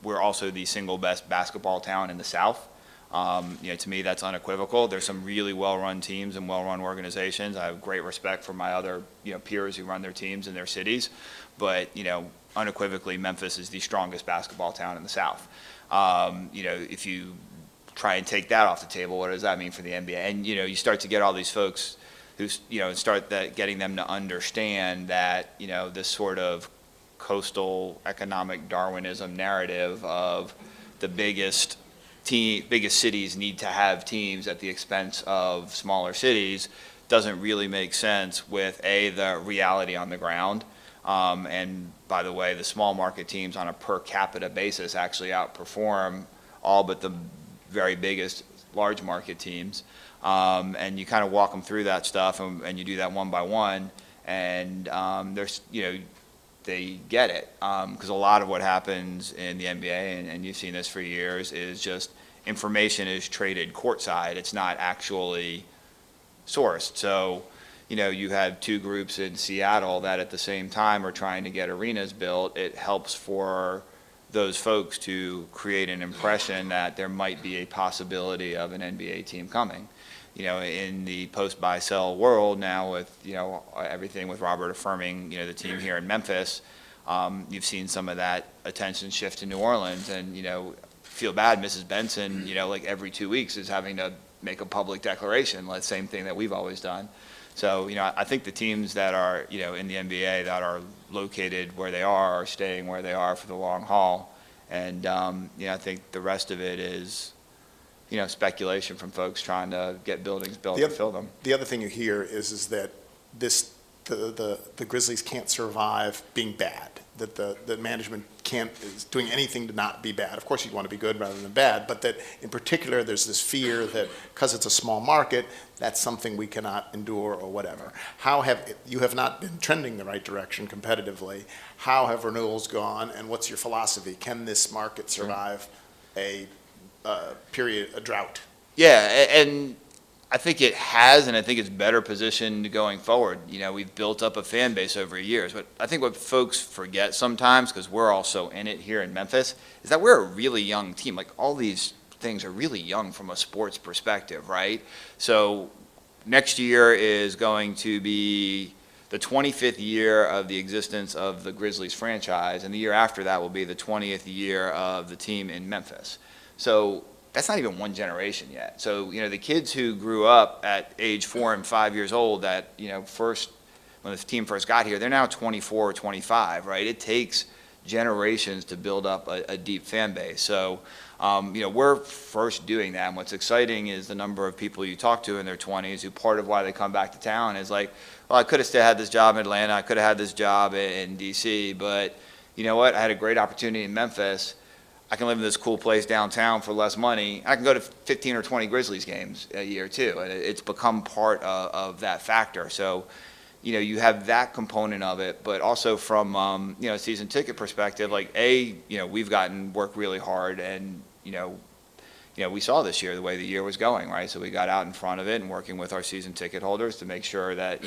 we're also the single best basketball town in the South. To me, that's unequivocal. There's some really well-run teams and well-run organizations. I have great respect for my other peers who run their teams in their cities, but unequivocally, Memphis is the strongest basketball town in the South. If you try and take that off the table, what does that mean for the NBA? And, you start to get all these folks who, getting them to understand that, this sort of coastal economic Darwinism narrative of the biggest cities need to have teams at the expense of smaller cities doesn't really make sense with, the reality on the ground. And by the way, the small market teams on a per capita basis actually outperform all but the very biggest large market teams. And you kind of walk them through that stuff, and you do that one by one, and they get it. Because a lot of what happens in the NBA, and you've seen this for years, is just information is traded courtside. It's not actually sourced. So you have 2 groups in Seattle that at the same time are trying to get arenas built. It helps for those folks to create an impression that there might be a possibility of an NBA team coming. In the post-buy-sell world now with, everything with Robert affirming, the team here in Memphis, you've seen some of that attention shift to New Orleans. And, feel bad, Mrs. Benson, like every 2 weeks is having to make a public declaration, the same thing that we've always done. So, I think the teams that are, in the NBA that are located where they are staying where they are for the long haul. And, I think the rest of it is, speculation from folks trying to get buildings built and fill them. The other thing you hear is that the Grizzlies can't survive being bad, that the management is doing anything to not be bad. Of course, you'd want to be good rather than bad, but that in particular there's this fear that because it's a small market, that's something we cannot endure or whatever. You have not been trending the right direction competitively. How have renewals gone, and what's your philosophy? Can this market survive a drought? Yeah, and I think it has, and I think it's better positioned going forward. We've built up a fan base over years, but I think what folks forget sometimes, because we're also in it here in Memphis, is that we're a really young team. Like, all these things are really young from a sports perspective, right? So next year is going to be the 25th year of the existence of the Grizzlies franchise, and the year after that will be the 20th year of the team in Memphis. So that's not even one generation yet. So, the kids who grew up at age 4 and 5 years old that, when the team first got here, they're now 24 or 25, right? It takes generations to build up a deep fan base. So, we're first doing that. And what's exciting is the number of people you talk to in their 20s who part of why they come back to town is like, well, I could have still had this job in Atlanta. I could have had this job in D.C., but you know what? I had a great opportunity in Memphis. I can live in this cool place downtown for less money. I can go to 15 or 20 Grizzlies games a year too, and it's become part of that factor. So, you have that component of it, but also from a season ticket perspective, like we've worked really hard, and we saw this year the way the year was going, right? So we got out in front of it and working with our season ticket holders to make sure that,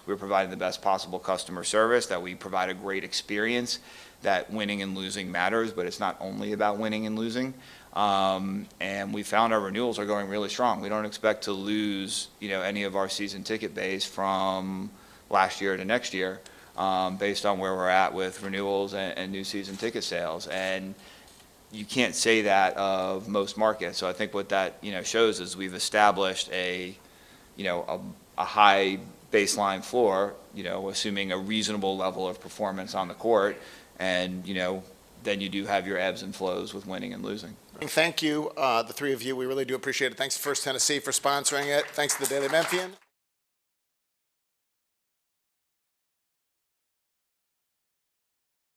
we're providing the best possible customer service, that we provide a great experience, that winning and losing matters, but it's not only about winning and losing. And we found our renewals are going really strong. We don't expect to lose, any of our season ticket base from last year to next year, based on where we're at with renewals and new season ticket sales. And you can't say that of most markets. So I think what that, shows is we've established a high baseline floor, assuming a reasonable level of performance on the court. And, then you do have your ebbs and flows with winning and losing. Thank you, the three of you. We really do appreciate it. Thanks to First Tennessee for sponsoring it. Thanks to the Daily Memphian.